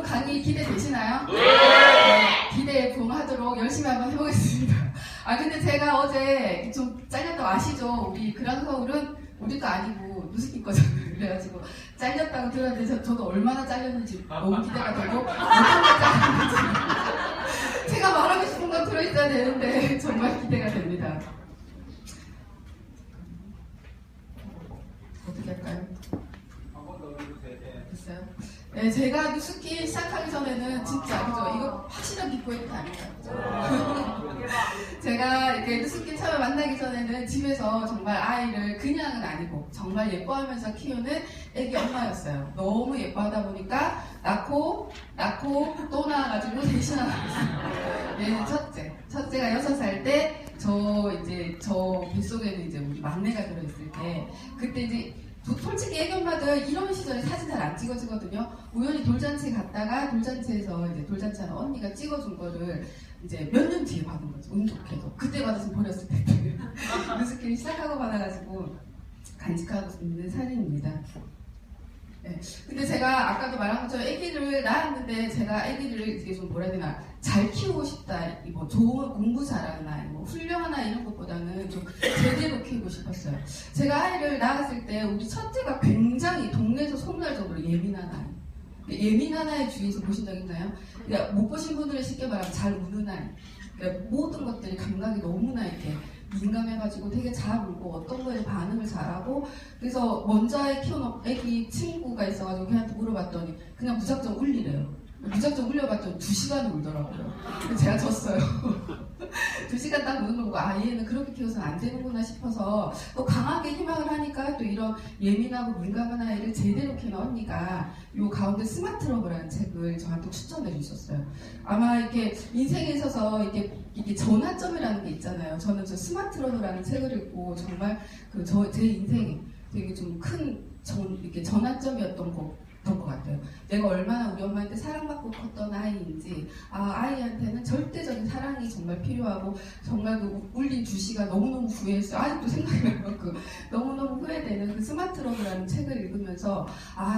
강의 기대되시나요? 네, 기대에 부응하도록 열심히 한번 해보겠습니다. 근데 제가 어제 좀 잘렸다고 아시죠? 우리 그랑서울은 우리도 아니고 누스키 거잖아요. 그래가지고 잘렸다고 들었는데 저도 얼마나 잘렸는지 너무 기대가 되고 어떤 걸 잘렸는지 제가 말하고 싶은 건 들어있어야 되는데 정말 기대가 됩니다. 어떻게 할까요? 됐어요? 네, 제가 누스키 시작하기 전에는 진짜 그죠? 이거 확실한 비포인트 아닌가요? 제가 이렇게 누스키 처음 만나기 전에는 집에서 정말 아이를 그냥은 아니고 정말 예뻐하면서 키우는 애기 엄마였어요. 너무 예뻐하다 보니까 낳고 또 낳아가지고 셋이나 낳았어요. 얘는 첫째가 6살 때 저 뱃속에는 이제 우리 막내가 들어있을 때 그때 이제 솔직히 애기 엄마들 이런 시절에 사진 잘 안 찍어주거든요. 우연히 돌잔치 갔다가 돌잔치에서 이제 돌잔치하는 언니가 찍어준 거를 이제 몇 년 뒤에 받은 거죠. 운 좋게도. 그때 받아서 버렸을 텐데. 뉴스키를 시작하고 받아가지고 간직하고 있는 사진입니다. 네. 근데 제가 아까도 말한 것처럼 아기를 낳았는데 제가 아기를 이게 좀 뭐라 해야 되나 잘 키우고 싶다, 뭐 좋은 공부 잘하나, 뭐 훌륭하나 이런 것보다는 좀 제대로 키우고 싶었어요. 제가 아이를 낳았을 때 우리 첫째가 굉장히 동네에서 소문날 정도로 예민한 아이. 예민한 아이 주위에서 보신 적 있나요? 그러니까 못 보신 분들은 쉽게 말하면 잘 우는 아이. 그러니까 모든 것들이 감각이 너무나 이렇게 민감해가지고 되게 잘 울고 어떤 거에 반응을 잘하고 그래서 먼저 아이 키워놓은 애기 친구가 있어가지고 걔한테 물어봤더니 그냥 무작정 울리래요. 무작정 울려봤더니 2시간을 울더라고요. 제가 졌어요. 2시간 딱 우는 거 보고 얘는 그렇게 키워서는 안 되는구나 싶어서 또 강하게 희망을 하니까 또 이런 예민하고 민감한 아이를 제대로 키우는 언니가 요 가운데 스마트러브라는 책을 저한테 추천해 주셨어요. 아마 이렇게 인생에 있어서 이게 전환점이라는 게 있잖아요. 저는 저 스마트러브라는 책을 읽고 정말 제 인생에 되게 좀 큰 이렇게 전환점이었던 것 같아요. 내가 얼마나 우리 엄마한테 사랑받고 컸던 아이인지 아이한테는 절대적인 사랑이 정말 필요하고 정말 그 울린 2시간 너무너무 후회했어요. 아직도 생각이 나요. 너무너무 후회되는 그 스마트러브라는 책을 읽으면서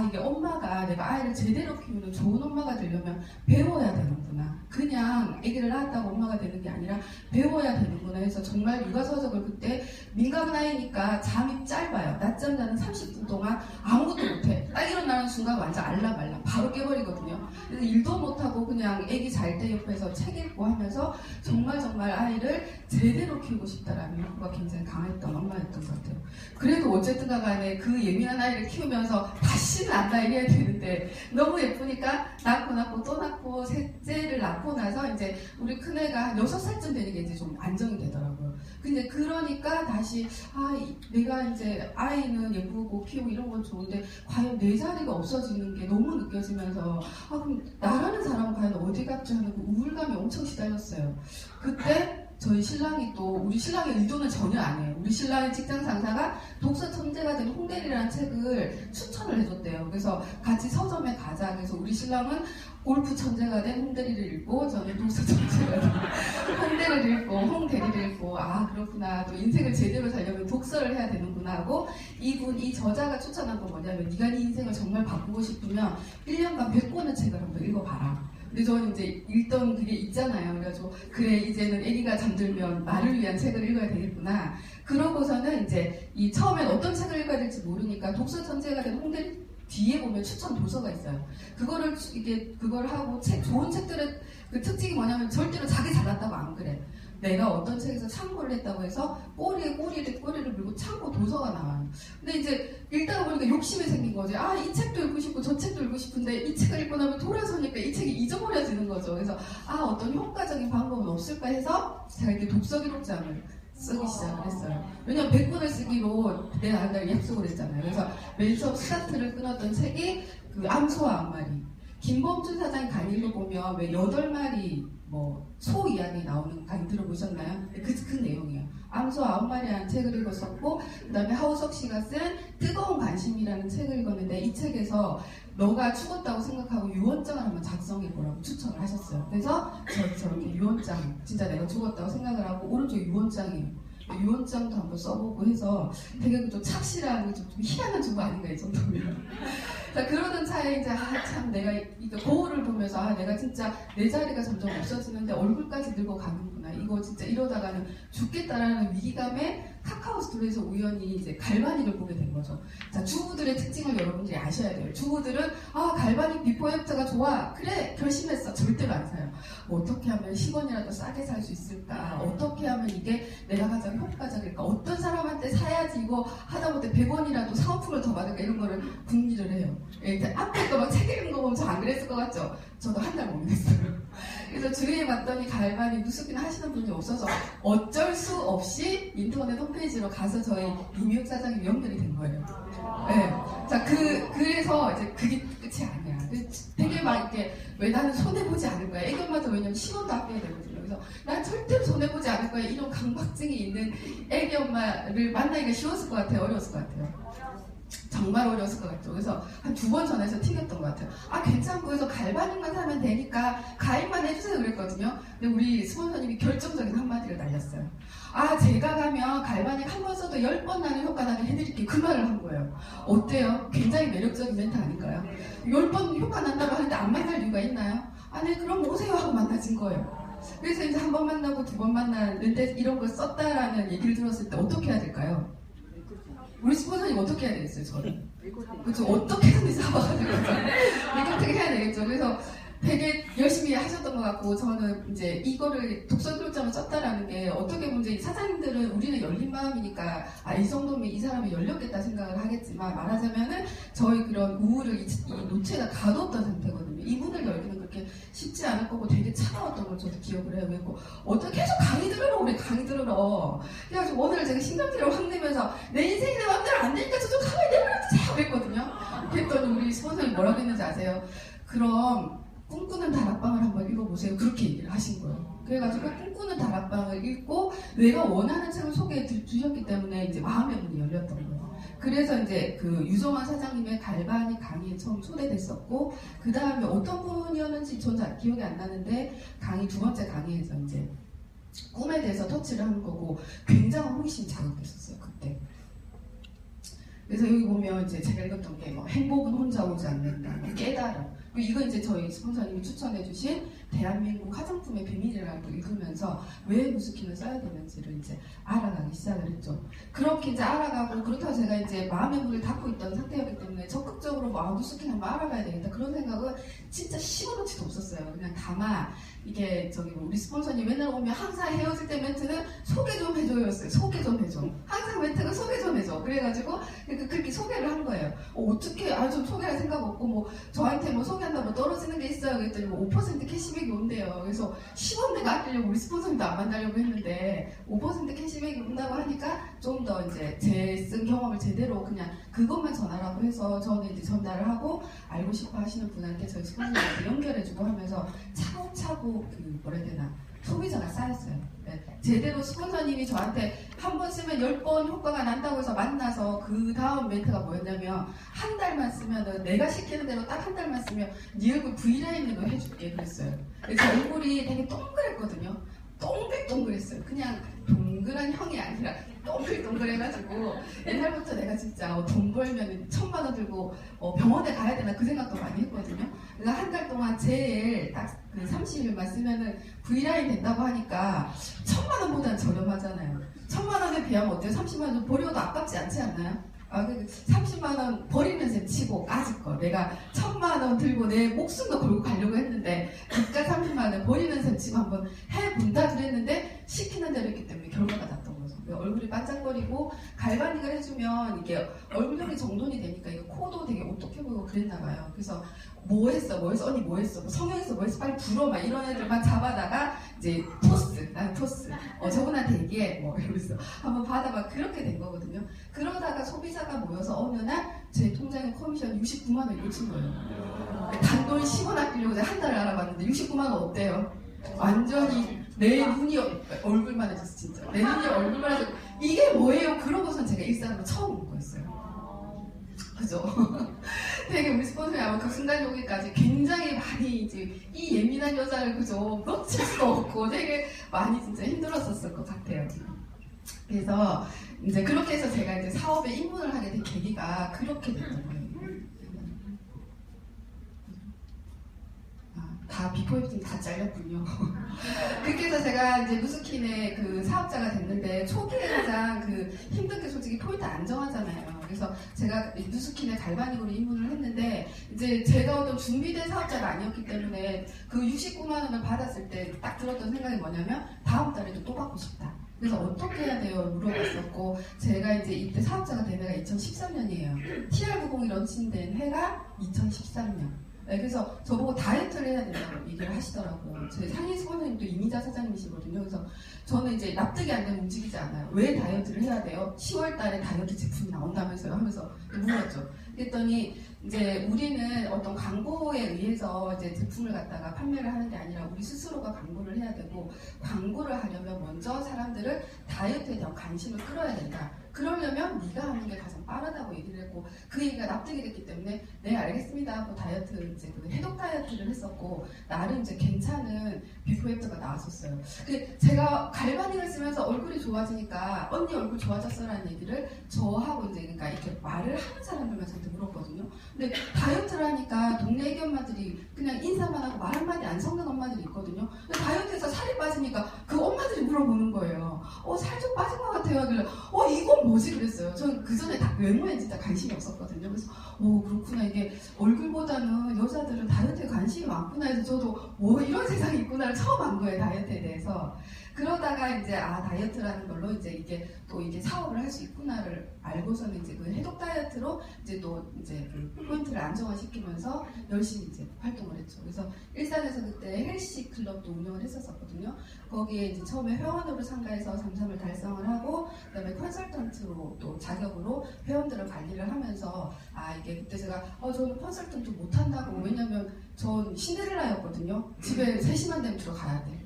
이게 엄마가 내가 아이를 제대로 키우는 좋은 엄마가 되려면 배워야 되는구나. 그냥 아기를 낳았다고 엄마가 되는 게 아니라 배워야 되는구나 해서 정말 육아서적을 그때 민감한 아이니까 잠이 짧아요. 낮잠 자는 30분 동안 아무것도 못해. 딱 일어나는 순간 완전 알람알람 바로 깨버리거든요. 그래서 일도 못하고 그냥 애기 잘 때 옆에서 책 읽고 하면서 정말 아이를 제대로 키우고 싶다라는 욕구가 굉장히 강했던 엄마였던 것 같아요. 그래도 어쨌든 간에 그 예민한 아이를 키우면서 다시는 안 낳아 이래야 되는데 너무 예쁘니까 낳고 또 낳고 셋째를 낳고 나서 이제 우리 큰애가 6살쯤 되는 게 이제 좀 안정이 되더라고요. 근데 그러니까 다시 내가 이제 아이는 예쁘고 키우고 이런 건 좋은데 과연 내 자리가 없어지는 게 너무 느껴지면서 그럼 나라는 사람은 과연 어디 갔지 하는 그 우울감이 엄청 시달렸어요. 그때 저희 신랑이 우리 신랑의 의도는 전혀 안 해요. 우리 신랑의 직장 상사가 독서 천재가 된 홍대리라는 책을 추천을 해줬대요. 그래서 같이 서점에 가자. 그래서 우리 신랑은 골프 천재가 된 홍대리를 읽고 저는 독서 천재가 된 홍대를 읽고 홍대리를 읽고 그렇구나. 또 인생을 제대로 살려면 독서를 해야 되는구나 하고 이 저자가 추천한 건 뭐냐면 네가 네 인생을 정말 바꾸고 싶으면 1년간 100권의 책을 한번 읽어봐라. 근데 저는 이제 읽던 그게 있잖아요. 그래가지고 그래 이제는 아기가 잠들면 나를 위한 책을 읽어야 되겠구나. 그러고서는 이제 처음엔 어떤 책을 읽어야 될지 모르니까 독서 천재가 된 홍대 뒤에 보면 추천 도서가 있어요. 그걸 하고 좋은 책들의 그 특징이 뭐냐면 절대로 자기 잘났다고 안 그래. 내가 어떤 책에서 참고를 했다고 해서 꼬리에 꼬리를 물고 참고 도서가 나와요. 근데 이제 읽다가 보니까 욕심이 생긴 거지. 이 책도 읽고 싶고 저 책도 읽고 싶은데 이 책을 읽고 나면 돌아서니까 이 책이 잊어버려지는 거죠. 그래서 어떤 효과적인 방법은 없을까 해서 제가 이렇게 독서 기록장을 쓰기 시작을 했어요. 왜냐면 100권을 쓰기로 내 나름대로 약속을 했잖아요. 그래서 맨 처음 스타트를 끊었던 책이 그 암소와 암마리. 김범준 사장 강의를 보면 왜 8마리 소 이야기 나오는 강의 들어보셨나요? 그 내용이에요. 암소 9마리라는 책을 읽었었고 그 다음에 하우석 씨가 쓴 뜨거운 관심이라는 책을 읽었는데 이 책에서 너가 죽었다고 생각하고 유언장을 한번 작성해보라고 추천을 하셨어요. 그래서 저렇게 유언장 진짜 내가 죽었다고 생각을 하고 오른쪽에 유언장이에요. 유언장도 한번 써보고 해서 되게 좀 착실한 좀 희한한 주부 아닌가 이 정도면. 자, 그러던 차에 이제 참 내가 이 거울을 보면서 내가 진짜 내 자리가 점점 없어지는데 얼굴까지 늙어 가는구나. 이거 진짜 이러다가는 죽겠다라는 위기감에 카카오 스토리에서 우연히 이제 갈바닉을 보게 된 거죠. 자, 주부들의 특징을 여러분들이 아셔야 돼요. 주부들은 갈바닉 비포 애프터가 좋아. 그래, 결심했어. 절대로 안 사요. 뭐 어떻게 하면 10원이라도 싸게 살 수 있을까? 어떻게 하면 이게 내가 가장 효과적일까? 어떤 사람한테 사야지 이거 하다못해 100원이라도 사은품을 더 받을까? 이런 거를 궁리를 해요. 이제 앞에 거 막 책 읽는 거 보면 저 안 그랬을 것 같죠? 저도 한 달 고민했어요. 그래서 주위에 봤더니 갈바닉 누수기는 하시는 분이 없어서 어쩔 수 없이 인터넷 홈페이지로 가서 저희 이미혁 사장이 연결이 된 거예요. 네. 자, 그래서 이제 그게 끝이 아니야. 되게 막 이렇게, 왜 나는 손해보지 않을 거야. 애기 엄마도 왜냐면 10원도 아껴야 되거든요. 그래서 난 절대로 손해보지 않을 거야. 이런 강박증이 있는 애기 엄마를 만나기가 쉬웠을 것 같아요. 어려웠을 것 같아요. 정말 어려웠을 것 같죠. 그래서 한 2번 전화해서 튕겼던 것 같아요. 괜찮고 해서 갈바닉만 사면 되니까 가입만 해주세요 그랬거든요. 근데 우리 스폰서님이 결정적인 한마디를 날렸어요. 제가 가면 갈바닉 한 번 써도 10번 나는 효과 나게 해드릴게요. 그 말을 한 거예요. 어때요? 굉장히 매력적인 멘트 아닌가요? 10번 효과 난다고 하는데 안 만날 이유가 있나요? 네, 그럼 오세요 하고 만나진 거예요. 그래서 이제 한 번 만나고 2번 만났는데 이런 걸 썼다라는 얘기를 들었을 때 어떻게 해야 될까요? 우리 스폰서님 어떻게 해야 되겠어요, 저는? 그쵸, 어떻게든 잡아가지고 어떻게 해야 되겠죠. 그래서 되게 열심히 하셨던 것 같고, 저는 이제 이거를 독서교육장을 썼다라는 게 어떻게 보면 이제 사장님들은 우리는 열린 마음이니까 이 정도면 이 사람이 열렸겠다 생각을 하겠지만, 말하자면은 저희 그런 우울을 이 노체가 가뒀던 상태거든요. 이분을 열기는 그렇게 쉽지 않을 거고 되게 차가웠던 걸 저도 기억을 해요. 그리고 어떻게 계속 강의 들으러 그래, 강의 들으러. 그래가지고 오늘 제가 신경질을 확 내면서 내 인생이 내 마음대로 안 되니까 저좀 가만히 내버려두자 그랬거든요. 그랬더니 우리 스폰서님 뭐라고 했는지 아세요? 그럼 꿈꾸는 다락방을 한번 읽어보세요. 그렇게 얘기를 하신 거예요. 그래가지고 꿈꾸는 다락방을 읽고 내가 원하는 책을 소개해 주셨기 때문에 이제 마음의 문이 열렸던 거예요. 그래서 이제 그 유정환 사장님의 갈바닉 강의에 처음 초대됐었고, 그 다음에 어떤 분이었는지 저는 기억이 안 나는데 강의 2번째 강의에서 이제 꿈에 대해서 터치를 하는 거고 굉장한 호기심이 자극됐었어요 그때. 그래서 여기 보면 이제 제가 읽었던 게 뭐 행복은 혼자 오지 않는다, 깨달음. 이거 이제 저희 스폰서님이 추천해주신 대한민국 화장품의 비밀이라는 걸 읽으면서 왜 누수킨을 써야 되는지를 이제 알아가기 시작을 했죠. 그렇게 이제 알아가고, 그렇다고 제가 이제 마음의 문을 닫고 있던 상태였기 때문에 적극적으로 누수킨 한번 알아가야 되겠다 그런 생각은 진짜 10원어치도 없었어요. 그냥 다만 이게 우리 스폰서님 맨날 오면 항상 헤어질 때 멘트는 소개 좀 해줘였어요. 소개 좀 해줘. 항상 멘트가 소개 좀 해줘. 그래가지고 그렇게 소개를 한 거예요. 어떻게 좀 소개할 생각 없고 뭐 저한테 뭐 소개한다고 떨어지는 게 있어요. 그랬더니 뭐 5% 캐시백이 온대요. 그래서 10원 내가 아끼려고 우리 스폰서님도 안 만나려고 했는데 5% 캐시백이 온다고 하니까 좀 더 이제 제 쓴 경험을 제대로 그냥 그것만 전하라고 해서 저는 이제 전달을 하고, 알고 싶어 하시는 분한테 저희 스폰서님한테 연결해주고 하면서 차곡차곡 뭐라 해야 되나, 소비자가 쌓였어요. 네. 제대로 스폰서님이 저한테 한 번 쓰면 10번 효과가 난다고 해서 만나서 그 다음 멘트가 뭐였냐면, 한 달만 쓰면은 내가 시키는 대로 딱 한 달만 쓰면 네 얼굴 V라인으로 해줄게 그랬어요. 그래서 얼굴이 되게 동그랬거든요. 동글동글했어요. 그냥 동그란 형이 아니라 동글동글해가지고 옛날부터 내가 진짜 돈 벌면 1000만 원 들고 병원에 가야 되나 그 생각도 많이 했거든요. 그래서 한 달 동안 제일 딱 그 30일만 쓰면은 V라인 된다고 하니까 1000만 원보다는 저렴하잖아요. 1000만 원에 비하면 어때요? 30만 원 버려도 아깝지 않지 않나요? 30만 원 버리는 셈 치고 까짓거 내가 1000만 원 들고 내 목숨도 걸고 가려고 했는데 그깟 30만 원 버리는 셈 치고 한번 해본다 그랬는데 시키는 대로 했기 때문에 결과가 났던 거죠. 얼굴이 반짝거리고 갈바닉을 해주면 이게 얼굴형이 정돈이 되니까 이거 코도 되게 오똑해 보이고 그랬나 봐요. 그래서 뭐 했어 언니 뭐 했어 성형했어 뭐 했어 빨리 불어 막 이런 애들만 잡아다가 이제 토스 난 토스 저분한테 얘기해 뭐 이러면서 한번 받아봐 그렇게 된 거거든요. 그러다가 소비자가 모여서 어느 날 제 통장에 커미션 69만 원 놓친 거예요. 단돈 10원 아끼려고 제가 한 달을 알아봤는데 69만 원 어때요? 완전히 내 눈이 얼굴만 해졌어 진짜. 내 눈이 얼굴만 해서 이게 뭐예요? 그러고선 제가 일상으로 처음 온 거였어요. 그죠? 되게 우리 스폰서님 아마 그 순간 여기까지 굉장히 많이 이제 이 예민한 여자를 그죠? 놓칠 수도 없고 되게 많이 진짜 힘들었었을 것 같아요. 그래서 이제 그렇게 해서 제가 이제 사업에 입문을 하게 된 계기가 그렇게 됐던 거예요. 다 비포 애프터 다 잘렸군요. 그렇게 해서 제가 이제 누스킨의 그 사업자가 됐는데 초기에 가장 그 힘든 게 솔직히 포인트 안 정하잖아요. 그래서 제가 누스킨의 갈바닉으로 입문을 했는데 이제 제가 어떤 준비된 사업자가 아니었기 때문에 그 69만 원을 받았을 때 딱 들었던 생각이 뭐냐면 다음 달에도 또 받고 싶다. 그래서 어떻게 해야 돼요? 물어봤었고 제가 이제 이때 사업자가 된 해가 2013년이에요. TR90이 런칭된 해가 2013년. 네, 그래서 저보고 다이어트를 해야 된다고 얘기를 하시더라고요. 제 상임 스폰서님도 이미자 사장님이시거든요. 그래서 저는 이제 납득이 안 되면 움직이지 않아요. 왜 다이어트를 해야 돼요? 10월 달에 다이어트 제품이 나온다면서요? 하면서 물었죠. 그랬더니 이제 우리는 어떤 광고에 의해서 이제 제품을 갖다가 판매를 하는 게 아니라 우리 스스로가 광고를 해야 되고 광고를 하려면 먼저 사람들을 다이어트에 대한 관심을 끌어야 된다. 그러려면 네가 하는 게 가장 빠르다고 얘기를 했고 그 얘기가 납득이 됐기 때문에 네 알겠습니다 하고 다이어트 이제 그 해독 다이어트를 했었고 나름 이제 괜찮은 비포 애프터가 나왔었어요. 근데 제가 갈바닉을 쓰면서 얼굴이 좋아지니까 언니 얼굴 좋아졌어라는 얘기를 저하고 이제 그러니까 이렇게 말을 하는 사람들만 저한테 물었거든요. 근데 다이어트를 하니까 동네 애기 엄마들이 그냥 인사만 하고 말 한마디 안 섞는 엄마들이 있거든요. 근데 다이어트에서 살이 빠지니까 그 엄마들이 물어보는 거예요. 살 좀 빠진 것 같아요. 하길래 이건 뭐지 그랬어요. 저는 그 전에 외모에 진짜 관심이 없었거든요. 그래서 그렇구나 이게 얼굴보다는 여자들은 다이어트에 관심이 많구나 해서 저도 이런 세상이 있구나를 처음 안 거예요. 다이어트에 대해서. 그러다가 이제 다이어트라는 걸로 이제 이게 또 이게 사업을 할 수 있구나를 알고서는 이제 그 해독 다이어트로 이제 또 이제 그 포인트를 안정화시키면서 열심히 이제 활동을 했죠. 그래서 일산에서 그때 헬시 클럽도 운영을 했었거든요. 거기에 이제 처음에 회원으로 참가해서 잠수함을 달성을 하고 그다음에 컨설턴트로 또 자격으로 회원들을 관리를 하면서 이게 그때 제가 저는 컨설턴트 못한다고 왜냐면 전 신데렐라였거든요. 집에 3시만 되면 들어가야 돼.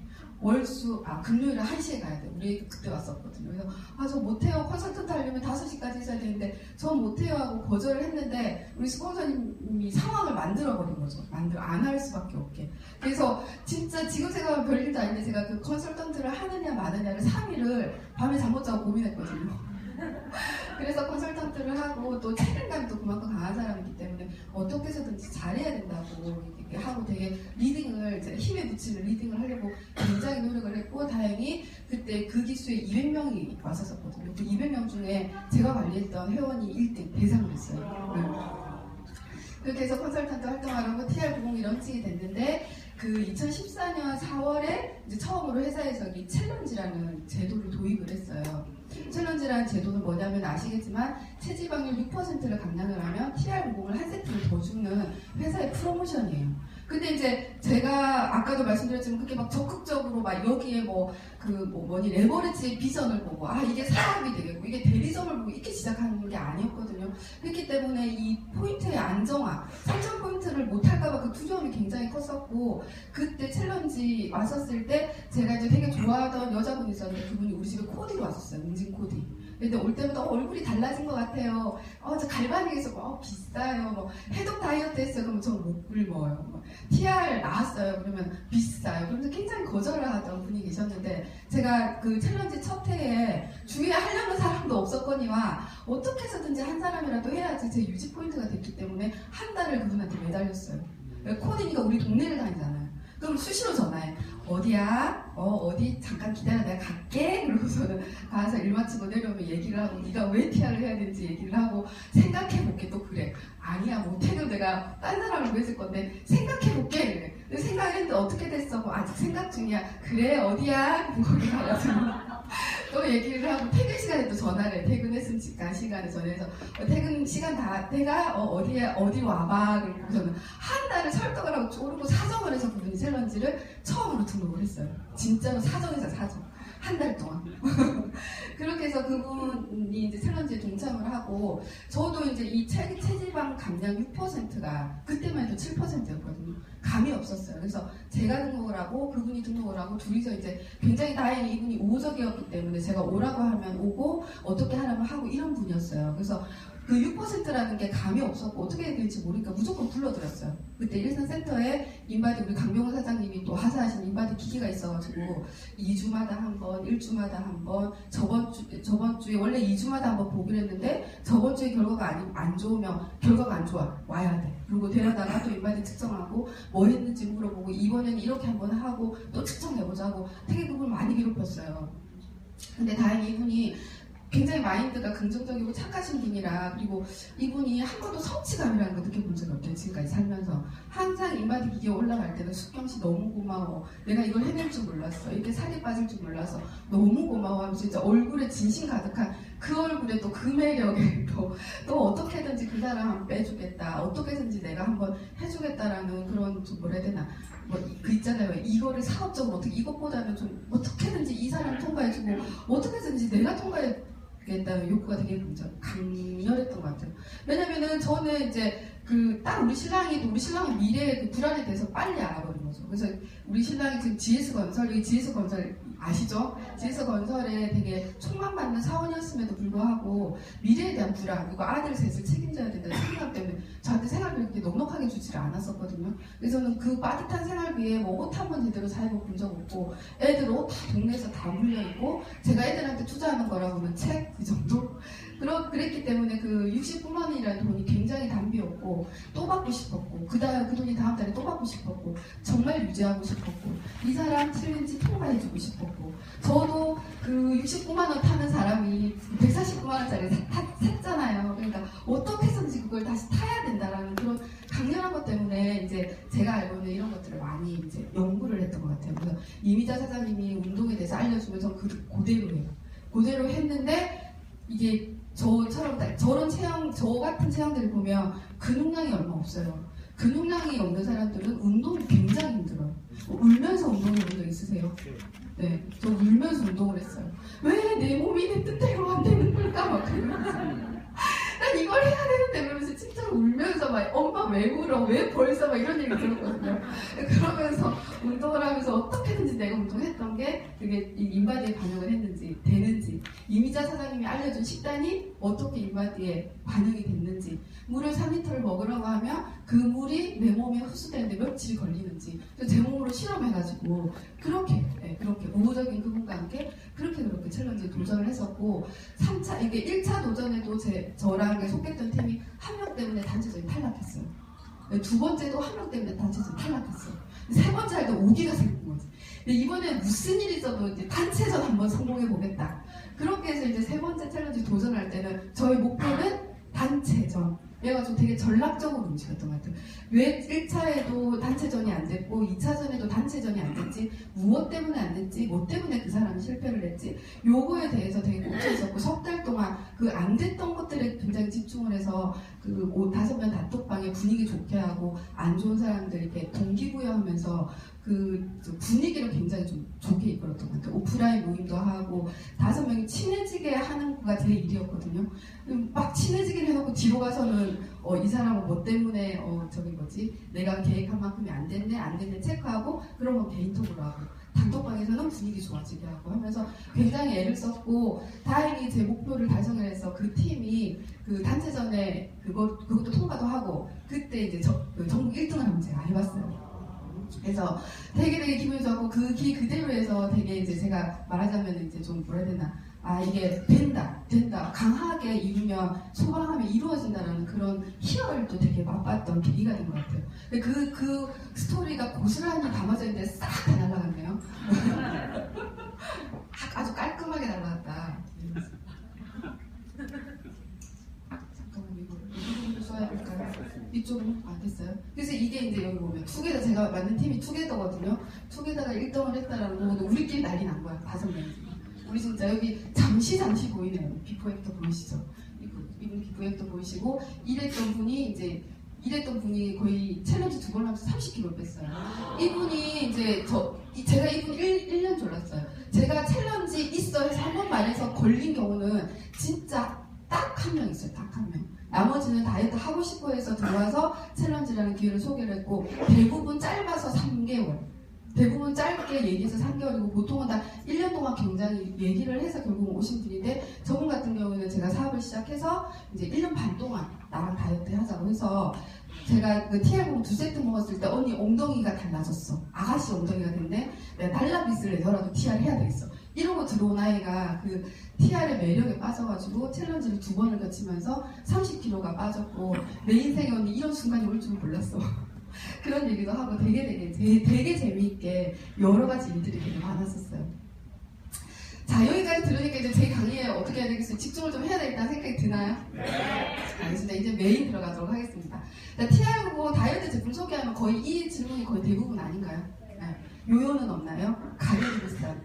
금요일에 1시에 가야 돼. 우리 그때 왔었거든요. 그래서 저 못해요. 컨설턴트 하려면 5시까지 있어야 되는데 전 못해요 하고 거절을 했는데 우리 스폰서님이 상황을 만들어버린 거죠. 안 할 수밖에 없게. 그래서 진짜 지금 생각하면 별일도 아닌데 제가 그 컨설턴트를 하느냐 마느냐를 3일을 밤에 잠 못 자고 고민했거든요. 그래서 컨설턴트를 하고 또 책임감도 그만큼 강한 사람이기 때문에 어떻게 해서든지 잘해야 된다고 이렇게 하고 되게 리딩을 힘에 붙이는 리딩을 하려고 굉장히 노력을 했고 다행히 그때 그 기수에 200명이 왔었거든요. 그 200명 중에 제가 관리했던 회원이 1등 대상을 했어요. 네. 그렇게 해서 컨설턴트 활동하려고 TR90이 런칭이 됐는데 그 2014년 4월에 이제 처음으로 회사에서 이 챌린지라는 제도를 도입을 했어요. 챌린지라는 제도는 뭐냐면 아시겠지만 체지방률 6%를 감량을 하면 TR90을 한 세트를 더 주는 회사의 프로모션이에요. 근데 이제 제가 아까도 말씀드렸지만 그렇게 막 적극적으로 막 여기에 레버리지 비전을 보고 이게 사업이 되겠고 이게 대리점을 보고 이렇게 시작하는 게 아니었거든요. 그렇기 때문에 이 포인트의 안정화, 설정 포인트를 못할까봐 그 두려움이 굉장히 컸었고 그때 챌린지 왔었을 때 제가 이제 되게 좋아하던 여자분이 있었는데 그분이 우리 집에 코디로 왔었어요. 웅진 코디. 근데 올 때마다 얼굴이 달라진 것 같아요. 저 갈바닉에서 비싸요. 해독 다이어트 했어요. 그러면 전 못 굶어요. TR 나왔어요. 그러면 비싸요. 그러면서 굉장히 거절을 하던 분이 계셨는데 제가 그 챌린지 첫 해에 주위에 하려는 사람도 없었거니와 어떻게 해서든지 한 사람이라도 해야지 제 유지 포인트가 됐기 때문에 한 달을 그분한테 매달렸어요. 코디니까 우리 동네를 다니잖아요. 그럼 수시로 전화해. 어디야? 어디 잠깐 기다려 내가 갈게. 그러고서는 가서 일 마치고 내려오면 얘기를 하고 네가 왜 TR을 해야 되는지 얘기를 하고 생각해볼게. 또 그래. 아니야 못해도 내가 딴 사람을 구했을 건데 생각해볼게. 그래. 근데 생각했는데 어떻게 됐어? 아직 생각 중이야. 그래 어디야? 거기 가가지고 또 얘기를 하고 퇴근 시간에 또 전화를 해. 퇴근했으면 집간 시간에 전화해서 퇴근 시간 다 돼가 어디로 와봐. 그러고서는 한 달을 설득을 하고 쪼르고 사정을 해서 그분이 챌린지를 처음으로 등록을 했어요. 진짜로 사정에서 사정. 한 달 동안. 그렇게 해서 그분이 이제 챌린지에 동참을 하고 저도 이제 이 체지방 감량 6%가 그때만 해도 7%였거든요. 감이 없었어요. 그래서 제가 등록을 하고 그분이 등록을 하고 둘이서 이제 굉장히 다행히 이분이 우호적이었기 때문에 제가 오라고 하면 오고 어떻게 하라면 하고 이런 분이었어요. 그래서 그 6%라는 게 감이 없었고 어떻게 해야 될지 모르니까 무조건 불러드렸어요. 그때 일산센터에 인바디 우리 강병호 사장님이 또 하사하신 인바디 기기가 있어가지고 2주마다 한 번, 1주마다 한 번, 저번 저번 주에 원래 2주마다 한번 보기로 했는데 저번 주에 결과가 안 좋으면 결과가 안 좋아 와야 돼. 그리고 데려다가 또 인바디 측정하고 뭐 했는지 물어보고 이번에는 이렇게 한번 하고 또 측정해보자고 되게 그걸 많이 괴롭혔어요. 근데 다행히 이분이 굉장히 마인드가 긍정적이고 착하신 분이라, 그리고 이분이 한 번도 성취감이라는 거 느껴본 적이 없대요. 지금까지 살면서 항상 인바디 기계에 올라갈 때는 숙경씨 너무 고마워, 내가 이걸 해낼 줄 몰랐어, 이렇게 살이 빠질 줄 몰라서 너무 고마워 하면서 진짜 얼굴에 진심 가득한 그 얼굴에 또 그 매력에 또 어떻게든지 그 사람 빼주겠다, 어떻게든지 내가 한번 해주겠다라는 그런 좀 뭐라 해야 되나, 뭐 그 있잖아요, 이거를 사업적으로 어떻게 이것보다는 좀 어떻게든지 이 사람 통과해주고 어떻게든지 내가 통과해야겠다는 욕구가 되게 강렬했던 것 같아요. 왜냐면은 저는 이제 딱 우리 신랑이 미래에 그 불안에 대해서 빨리 알아버린 거죠. 그래서 우리 신랑이 지금 GS건설, 여기 GS건설 아시죠? GS건설에 되게 촉망받는 사원이었음에도 불구하고 미래에 대한 불안, 그리고 아들 셋을 책임져야 된다는 생각 때문에 저한테 생활비를 그렇게 넉넉하게 주지를 않았었거든요. 그래서는 그 빠듯한 생활비에 뭐 옷 한 번 제대로 사입어본 적 없고, 애들 옷 다 동네에서 다 물려있고, 제가 애들한테 투자하는 거라고는 책 그 정도? 그랬기 때문에 그 69만 원이라는 돈이 굉장히 단비였고, 또 받고 싶었고, 그 돈이 다음 달에 또 받고 싶었고, 정말 유지하고 싶었고, 이 사람 챌린지 통과해주고 싶었고, 저도 그 69만 원 타는 사람이 149만 원짜리 샀잖아요. 그러니까 어떻게 해서든지 그걸 다시 타야 된다라는 그런 강렬한 것 때문에 이제 제가 알고는 이런 것들을 많이 이제 연구를 했던 것 같아요. 그래서 이미자 사장님이 운동에 대해서 알려주면서 그대로 해요. 그대로 했는데 이게 저처럼 저 같은 체형들을 보면 근육량이 얼마 없어요. 근육량이 없는 사람들은 운동이 굉장히 힘들어요. 울면서 운동해본 적 있으세요? 네, 저 울면서 운동을 했어요. 왜 내 몸이 내 뜻대로 안 되는 걸까? 막 그러면서 난 이걸 해야 되는데 그러면서 진짜 울면서 막 엄마 왜 울어? 왜 벌써? 막 이런 얘기 들었거든요. 그러면서 운동을 하면서 어떻게든지 내가 운동했던 게 그게 인바디에 반영을 했는지 되는지, 이미자 사장님이 알려준 식단이 어떻게 인바디에 반영이 됐는지, 물을 3리터를 먹으라고 하면 그 물이 내 몸에 흡수되는데 며칠이 걸리는지 제 몸으로 실험해가지고 그렇게 우호적인 그분과 함께 그렇게 챌린지에 도전을 했었고, 3차 이게 1차 도전에도 저랑 속했던 팀이 한 명 때문에 단체전이 탈락했어요. 두 번째도 한 명 때문에 단체전이 탈락했어요. 세 번째 할 때 오기가 생긴 거지. 근데 이번에 무슨 일이 있어도 이제 단체전 한번 성공해 보겠다. 그렇게 해서 이제 세 번째 챌린지 도전할 때는 저희 목표는 단체전. 그래가지고 되게 전략적으로 움직였던 것 같아요. 왜 1차에도 단체전이 안 됐고 2차전에도 단체전이 안 됐지, 무엇 때문에 안 됐지, 뭐 때문에 그 사람이 실패를 했지, 요거에 대해서 되게 꽂혀 있었고, 석 달 동안 그 안 됐던 것들에 굉장히 집중을 해서 그 5-5명 단톡방에 분위기 좋게 하고 안 좋은 사람들 이렇게 동기부여하면서 그 분위기를 굉장히 좀 좋게 이끌었던 것 같아요. 오프라인 모임도 하고 5명이 친해지게 하는 거가 제 일이었거든요. 막 친해지기를 해놓고 뒤로 가서는 이 사람은 뭐 때문에 내가 계획한 만큼이 안 됐네 체크하고, 그런 건 개인톡으로 하고, 단톡방에서는 분위기 좋아지게 하고 하면서 굉장히 애를 썼고, 다행히 제 목표를 달성을 해서 그 팀이 그 단체전에 그것도 통과도 하고, 그때 이제 전국 1등을 한번 제가 해봤어요. 그래서 되게 기분이 좋았고, 그 기 그대로 해서 되게 이제 제가 말하자면 이제 좀 뭐라 해야 되나, 이게 된다 강하게 이루면 소망하면 이루어진다라는 그런 희열도 되게 맛봤던 계기가 된 것 같아요. 근데 그 스토리가 고스란히 담아져 있는데 싹 다 날아갔네요. 아주 깔끔하게 날아갔다. 잠깐만, 이거 써야 될까요? 이쪽은 안 됐어요. 그래서 이게 이제 여기 보면 투게더, 제가 만든 팀이 투게더거든요. 투게더가 1등을 했다라는 거, 우리끼리 난리 난 거야. 5명이. 우리 진짜 여기 잠시 보이네요. 비포 애프터 보이시죠? 이분 비포 애프터 보이시고, 일했던 분이 거의 챌린지 2번 하면서 30kg 뺐어요. 이분이 이제 제가 이분 1년 졸랐어요. 제가 챌린지 있어 해서 한 번 말해서 걸린 경우는 진짜 딱 한 명 있어요. 딱 한 명. 나머지는 다이어트 하고 싶어 해서 들어와서 챌린지라는 기회를 소개를 했고, 대부분 짧아서 3개월. 대부분 짧게 얘기해서 3개월이고, 보통은 다 1년 동안 굉장히 얘기를 해서 결국 오신 분인데, 저분 같은 경우는 제가 사업을 시작해서 이제 1년 반 동안 나랑 다이어트 하자고 해서, 제가 그 TR봉 2세트 먹었을 때 언니 엉덩이가 달라졌어. 아가씨 엉덩이가 됐네. 내가 달라비스를 내더라도 TR 해야 되겠어. 이러고 들어온 아이가 그 TR의 매력에 빠져가지고 챌린지를 2번을 거치면서 30kg가 빠졌고 내 인생에 언니 이런 순간이 올 줄 몰랐어. 그런 얘기도 하고 되게 재미있게 여러 가지 일들이 되게 많았었어요. 자, 여기까지 들으니까 이제 제 강의에 어떻게 해야 되겠어요? 집중을 좀 해야 되겠다는 생각이 드나요? 네. 알겠습니다. 이제 메인 들어가도록 하겠습니다. TR보고 다이어트 제품 소개하면 거의 이 질문이 거의 대부분 아닌가요? 네. 요요는 없나요? 가격이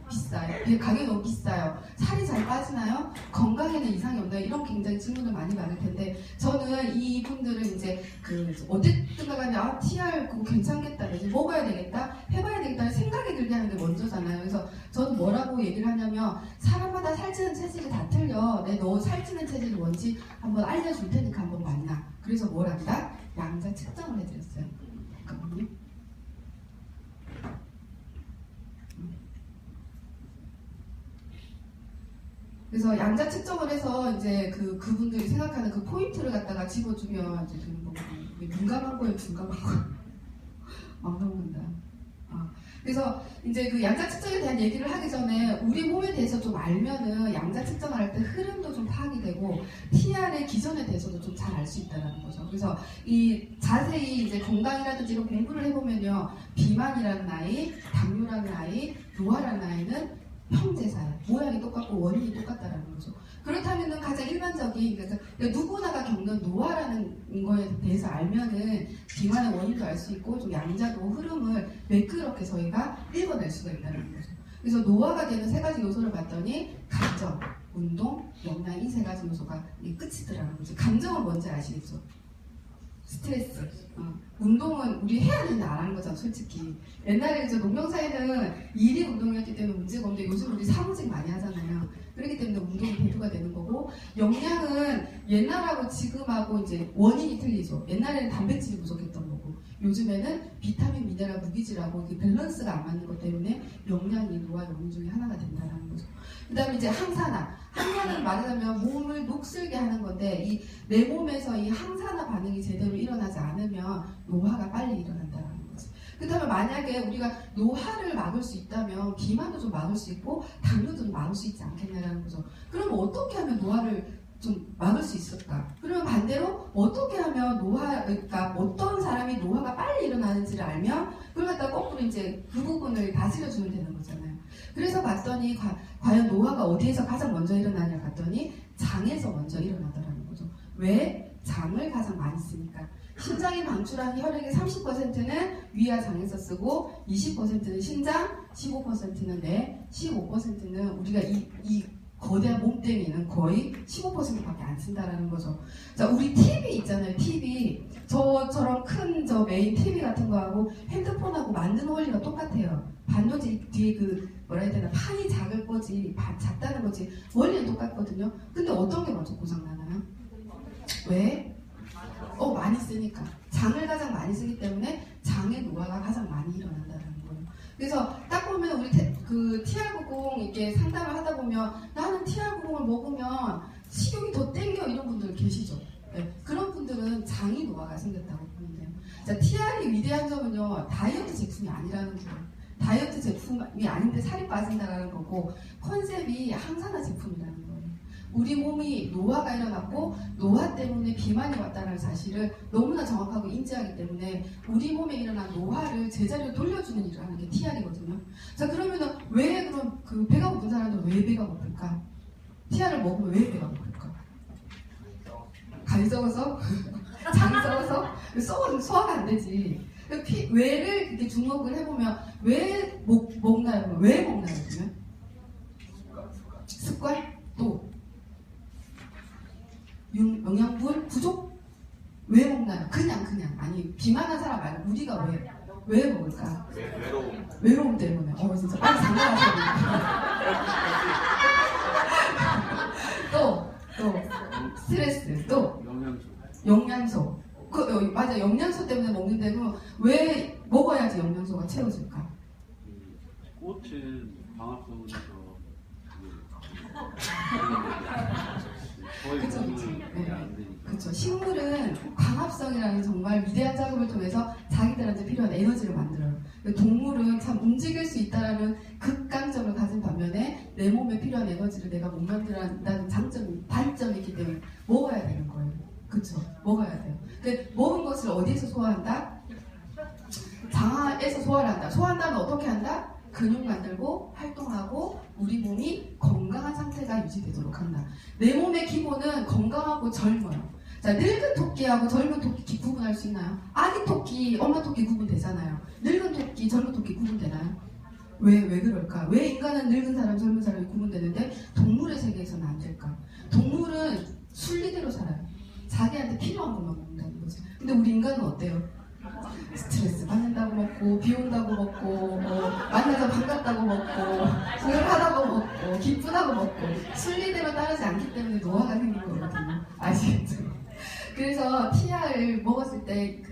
비싸요. 가격이 너무 비싸요. 살이 잘 빠지나요? 건강에는 이상이 없나요? 이런 굉장히 질문을 많이 받을 텐데 저는 이분들은 이제 어쨌든 간에 TR 그거 괜찮겠다, 이제 먹어야 되겠다, 해봐야 되겠다는 생각이 들게 하는 게 먼저잖아요. 그래서 저는 뭐라고 얘기를 하냐면 사람마다 살찌는 체질이 다 틀려. 너 살찌는 체질이 뭔지 한번 알려줄 테니까 한번 만나. 그래서 뭘 한다? 양자 측정을 해드렸어요. 잠깐만요. 그래서 양자 측정을 해서 이제 그분들이 생각하는 그 포인트를 갖다가 집어주면 이제 되는 거거든요. 민감한 거예요, 중감한 거예요. 막 넘는다. 그래서 이제 그 양자 측정에 대한 얘기를 하기 전에 우리 몸에 대해서 좀 알면은 양자 측정을 할 때 흐름도 좀 파악이 되고 TR의 기전에 대해서도 좀 잘 알 수 있다는 거죠. 그래서 이 자세히 이제 건강이라든지 이런 공부를 해보면요, 비만이라는 아이, 당뇨라는 아이, 노화라는 아이는 형제사예요. 모양이 똑같고 원인이 똑같다라는 거죠. 그렇다면은 가장 일반적인, 그래서 누구나가 겪는 노화라는 거에 대해서 알면은 비만의 원인도 알 수 있고 좀 양자도 흐름을 매끄럽게 저희가 읽어낼 수가 있다는 거죠. 그래서 노화가 되는 3가지 요소를 봤더니 감정, 운동, 영양, 이 3가지 요소가 끝이더라는 거죠. 감정은 뭔지 아시겠죠? 스트레스. 운동은 우리 해야 되는데 안 하는 거잖아, 솔직히. 옛날에 이제 농경사에는 일이 운동이었기 때문에 문제가 없는데 요즘 우리 사무직 많이 하잖아요. 그렇기 때문에 운동이 대두가 되는 거고, 영양은 옛날하고 지금하고 이제 원인이 틀리죠. 옛날에는 단백질이 부족했던 거고, 요즘에는 비타민, 미네랄, 무기질하고 그 밸런스가 안 맞는 것 때문에 영양이 노화 원인 중에 하나가 된다는 거죠. 그 다음에 이제 항산화. 항산화는 말하자면 몸을 녹슬게 하는 건데, 내 몸에서 이 항산화 반응이 제대로 일어나지 않으면 노화가 빨리 일어난다는 거지. 그렇다면 만약에 우리가 노화를 막을 수 있다면 비만도 좀 막을 수 있고 당뇨도 좀 막을 수 있지 않겠냐라는 거죠. 그럼 어떻게 하면 노화를 좀 막을 수 있을까? 그러면 반대로 어떻게 하면 그러니까 어떤 사람이 노화가 빨리 일어나는지를 알면 그걸 갖다가 거꾸로 이제 그 부분을 다스려주면 되는 거잖아요. 그래서 봤더니 과연 노화가 어디에서 가장 먼저 일어나냐 봤더니 장에서 먼저 일어나더라는 거죠. 왜? 장을 가장 많이 쓰니까. 심장이 방출하는 혈액의 30%는 위와 장에서 쓰고 20%는 심장, 15%는 뇌, 15%는 우리가 이 거대한 몸뚱이는 거의 15%밖에 안 쓴다라는 거죠. 자, 우리 TV 있잖아요. TV. 저처럼 큰 메인 TV 같은 거하고 핸드폰하고 만드는 원리가 똑같아요. 반도체 뒤에 뭐라 해야 되나, 판이 작을 거지, 작다는 거지, 원리는 똑같거든요. 근데 어떤 게 먼저 고장나나요? 왜? 많이 쓰니까. 장을 가장 많이 쓰기 때문에 장의 노화가 가장 많이 일어난다는 거예요. 그래서 딱 보면 우리 TR90 이렇게 상담을 하다 보면 나는 TR90을 먹으면 식욕이 더 땡겨, 이런 분들 계시죠. 네, 그런 분들은 장이 노화가 생겼다고 보면 돼요. 자, TR이 위대한 점은요, 다이어트 제품이 아니라는 거예요. 다이어트 제품이 아닌데 살이 빠진다는 거고, 컨셉이 항산화 제품이라는 거예요. 우리 몸이 노화가 일어났고 노화 때문에 비만이 왔다는 사실을 너무나 정확하게 인지하기 때문에 우리 몸에 일어난 노화를 제자리로 돌려주는 일을 하는 게 TR이거든요. 자, 그러면은 왜 그럼 배가 고픈 사람들 왜 배가 고플까? TR을 먹으면 왜 배가 고플까? 간이 썩어서? 장이 썩어서? 썩어서 소화가 안 되지. 왜를 이렇게 주목을 해보면 왜 먹나요? 왜 먹나요? 그러면? 습관? 또 영양분 부족? 왜 먹나요? 그냥 아니, 비만한 사람 말고 우리가 왜 먹을까? 외로움 때문에. 진짜 빨리 장난하시네. 또 스트레스, 또 영양소. 맞아, 영양소 때문에 먹는데 그럼 왜 먹어야지 영양소가 채워질까? 꽃은 광합성에서 그렇죠. 식물은 광합성이라는 정말 위대한 작업을 통해서 자기들한테 필요한 에너지를 만들어요. 동물은 참 움직일 수 있다는 극강점을 가진 반면에 내 몸에 필요한 에너지를 내가 못 만들어낸다는 단점이 있기 때문에 먹어야 되는 거예요. 그쵸? 먹어야 돼요. 근데 먹은 것을 어디에서 소화한다? 장화에서 소화를 한다. 소화한다면 어떻게 한다? 근육 만들고 활동하고 우리 몸이 건강한 상태가 유지되도록 한다. 내 몸의 기본은 건강하고 젊어요. 자, 늙은 토끼하고 젊은 토끼 구분할 수 있나요? 아기 토끼, 엄마 토끼 구분되잖아요. 늙은 토끼, 젊은 토끼 구분되나요? 왜 그럴까? 왜 인간은 늙은 사람, 젊은 사람이 구분되는데 동물의 세계에서는 안 될까? 동물은 순리대로 살아요. 자기한테 필요한 것만 먹는다는 거지. 근데 우리 인간은 어때요? 스트레스 받는다고 먹고, 비 온다고 먹고, 만나서 반갑다고 먹고, 우울하다고 먹고, 기쁘다고 먹고, 순리대로 따르지 않기 때문에 노화가 생긴 거거든요. 아시겠죠? 그래서 TR을 먹었을 때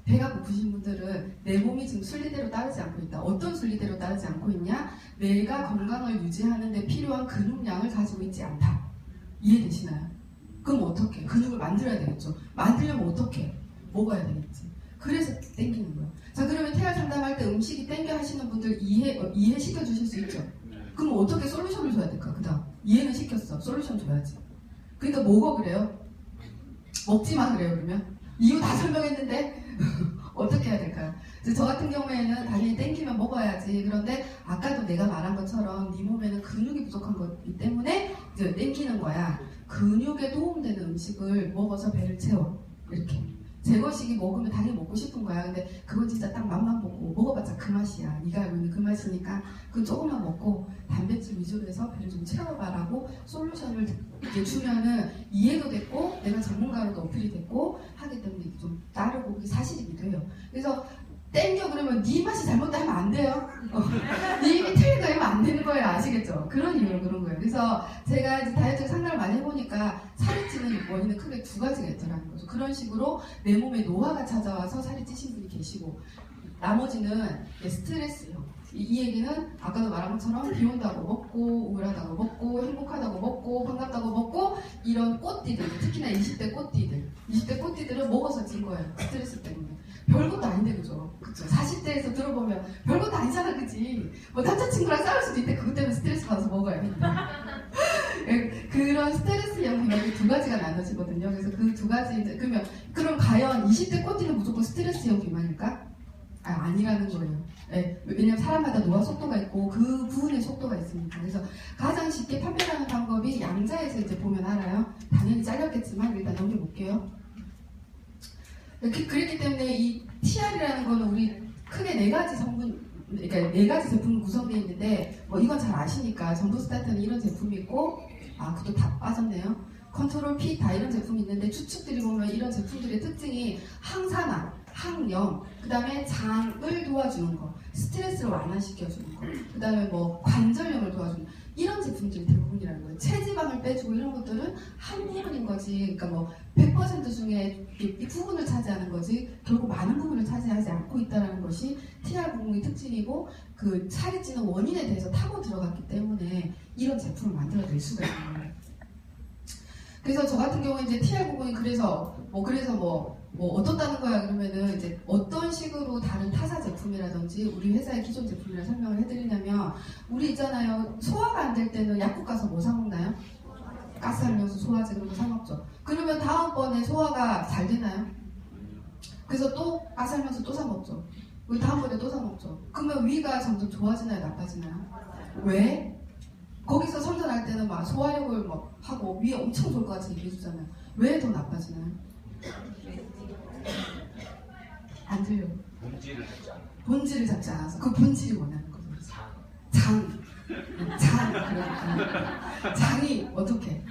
배가 고프신 분들은 내 몸이 지금 순리대로 따르지 않고 있다. 어떤 순리대로 따르지 않고 있냐? 내가 건강을 유지하는 데 필요한 근육량을 가지고 있지 않다. 이해되시나요? 그럼 어떻게? 근육을 만들어야 되겠죠. 만들려면 어떻게? 먹어야 되겠지. 그래서 땡기는 거예요. 자, 그러면 태아 상담할 때 음식이 땡겨 하시는 분들 이해시켜 주실 수 있죠? 그럼 어떻게 솔루션을 줘야 될까? 그 다음 이해는 시켰어. 솔루션 줘야지. 그러니까 먹어 그래요? 먹지 마 그래요 그러면? 이유 다 설명했는데 어떻게 해야 될까요? 저 같은 경우에는 당연히 땡기면 먹어야지. 그런데 아까도 내가 말한 것처럼 네 몸에는 근육이 부족한 거기 때문에 이제 땡기는 거야. 근육에 도움되는 음식을 먹어서 배를 채워. 이렇게. 제거식이 먹으면 당연히 먹고 싶은 거야. 근데 그건 진짜 딱 맛만 보고 먹어봤자 그 맛이야. 네가 알고 있는 그 맛이니까 그건 조금만 먹고 단백질 위주로 해서 배를 좀 채워봐라고 솔루션을 이렇게 주면은 이해도 됐고 내가 전문가로도 어필이 됐고 하기 때문에 이게 좀 따르고 그게 사실이기도 해요. 그래서 땡겨 그러면 네 맛이 잘못다 하면 안 돼요. 네 입이 틀린 거 하면 안 되는 거예요. 아시겠죠? 그런 이유로 그런 거예요. 그래서 제가 이제 다이어트 상담을 많이 해보니까 살이 찌는 원인은 크게 두 가지가 있더라는 거죠. 그런 식으로 내 몸에 노화가 찾아와서 살이 찌신 분이 계시고 나머지는 스트레스요. 이 얘기는 아까도 말한 것처럼 비 온다고 먹고 우울하다고 먹고 행복하다고 먹고 반갑다고 먹고 이런 꽃띠들 특히나 20대 꽃띠들은 먹어서 찐 거예요. 스트레스 때문에. 별것도 아닌데 그죠? 40대에서 들어보면 별것도 아니잖아 그지? 뭐 남자친구랑 싸울 수도 있대. 그것 때문에 스트레스 받아서 먹어야 돼. 그런 스트레스형 비만이 두 가지가 나눠지거든요. 그래서 그 두 가지 그럼 과연 20대 꽃띠는 무조건 스트레스형 비만일까? 아니라는 거예요. 네, 왜냐면 사람마다 노화 속도가 있고 그 부분의 속도가 있으니까. 그래서 가장 쉽게 판별하는 방법이 양자에서 이제 보면 알아요. 당연히 잘렸겠지만 일단 넘겨볼게요. 그렇기 때문에 이 TR이라는 거는 우리 크게 네 가지 제품이 구성되어 있는데 뭐 이건 잘 아시니까 전부 스타트는 이런 제품이 있고 그것도 다 빠졌네요. 컨트롤 P 다 이런 제품이 있는데 추측들이 보면 이런 제품들의 특징이 항산화, 항염, 그 다음에 장을 도와주는 거, 스트레스를 완화시켜주는 거, 그 다음에 뭐 관절염을 도와주는 거, 이런 제품들이 대부분이라는 거예요. 체지방을 빼주고 이런 것들은 한 부분인 거지. 그러니까 뭐 100% 중에 이 부분을 차지하는 거지 결국 많은 부분을 차지하지 않고 있다는 것이 TR90의 특징이고 그 살이 찌는 원인에 대해서 타고 들어갔기 때문에 이런 제품을 만들어낼 수가 있는 거예요. 그래서 저 같은 경우에 이제 TR90이 그래서 어떻다는 거야 그러면은 이제 어떤 식으로 다른 타사 제품이라든지 우리 회사의 기존 제품이라 설명을 해드리냐면 우리 있잖아요. 소화가 안 될 때는 약국 가서 뭐 사 먹나요? 가스알면서 소화제 그런 거 사 먹죠. 그러면 다음번에 소화가 잘 되나요? 그래서 또 가스알면서 또 사 먹죠. 우리 다음번에 또 사 먹죠. 그러면 위가 점점 좋아지나요? 나빠지나요? 왜? 거기서 선전할 때는 막 소화력을 막 하고 위에 엄청 좋을 것 같이 얘기해주잖아요. 왜 더 나빠지나요? 안 들려요. 본질을 잡지 않아서. 그 본질이 뭐냐는 거죠. 그러니까 장이 어떻게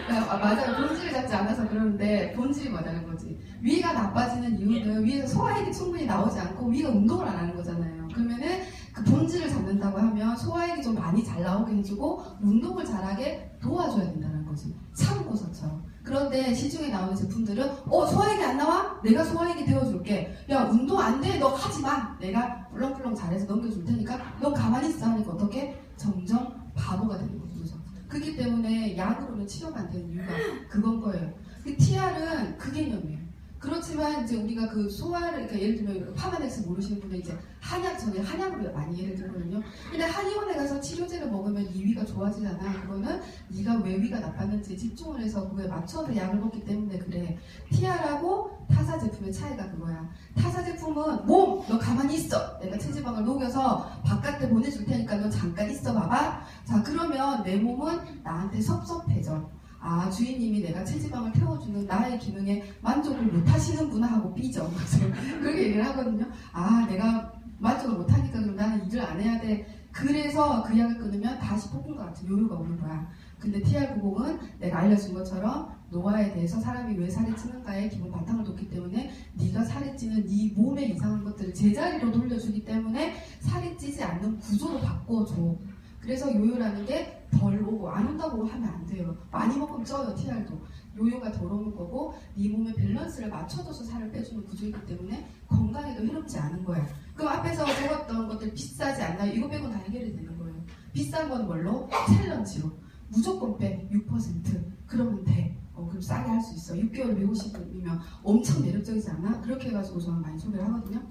맞아요. 본질을 잡지 않아서 그러는데 본질이 뭐냐는 거지. 위가 나빠지는 이유는 위에서 소화액이 충분히 나오지 않고 위가 운동을 안 하는 거잖아요. 그러면은 그 본질을 잡는다고 하면 소화액이 좀 많이 잘 나오게 해주고 운동을 잘하게 도와줘야 된다는 거지. 참고서처럼. 그런데 시중에 나오는 제품들은 소화액이 안 나와? 내가 소화액이 되어줄게. 야 운동 안 돼? 너 하지마. 내가 물렁물렁 잘해서 넘겨줄 테니까 너 가만히 있어 하니까 어떻게? 점점 바보가 되는 거죠. 그렇기 때문에 약으로는 치료가 안 되는 이유가 그건 거예요. 그 TR은 그 개념이에요. 그렇지만 이제 우리가 그 소화를 그러니까 예를 들면 파마넥스 모르시는 분은 이제 저는 한약으로 많이 예를 들거든요. 근데 한의원에 가서 치료제를 먹으면 이 위가 좋아지잖아. 그거는 네가 왜 위가 나빴는지 집중을 해서 그거에 맞춰서 약을 먹기 때문에 그래. TR하고 타사 제품의 차이가 그거야. 타사 제품은 몸! 너 가만히 있어! 내가 체지방을 녹여서 바깥에 보내줄 테니까 너 잠깐 있어 봐봐. 자, 그러면 내 몸은 나한테 섭섭해져. 아, 주인님이 내가 체지방을 태워주는 나의 기능에 만족을 못 하시는구나 하고 삐져. 그렇게 얘기를 하거든요. 아, 내가 만족을 못 하니까 그럼 나는 일을 안 해야 돼. 그래서 그 약을 끊으면 다시 폭풍과 같은 요요가 오는 거야. 근데 TR90은 내가 알려준 것처럼 노화에 대해서 사람이 왜 살이 찌는가에 기본 바탕을 뒀기 때문에 네가 살이 찌는 네 몸에 이상한 것들을 제자리로 돌려주기 때문에 살이 찌지 않는 구조로 바꿔줘. 그래서 요요라는 게 덜 오고 안 온다고 하면 안 돼요. 많이 먹으면 쪄요. TR도. 요요가 덜 오는 거고 네 몸의 밸런스를 맞춰줘서 살을 빼주는 구조이기 때문에 건강에도 해롭지 않은 거야. 그럼 앞에서 적었던 것들 비싸지 않나요? 이거 빼고 다 해결이 되는 거예요. 비싼 건 뭘로? 챌린지로. 무조건 빼. 6%. 그러면 돼. 그럼 싸게 할 수 있어. 6개월 150분이면 엄청 매력적이지 않아? 그렇게 해가지고 저는 많이 소개를 하거든요.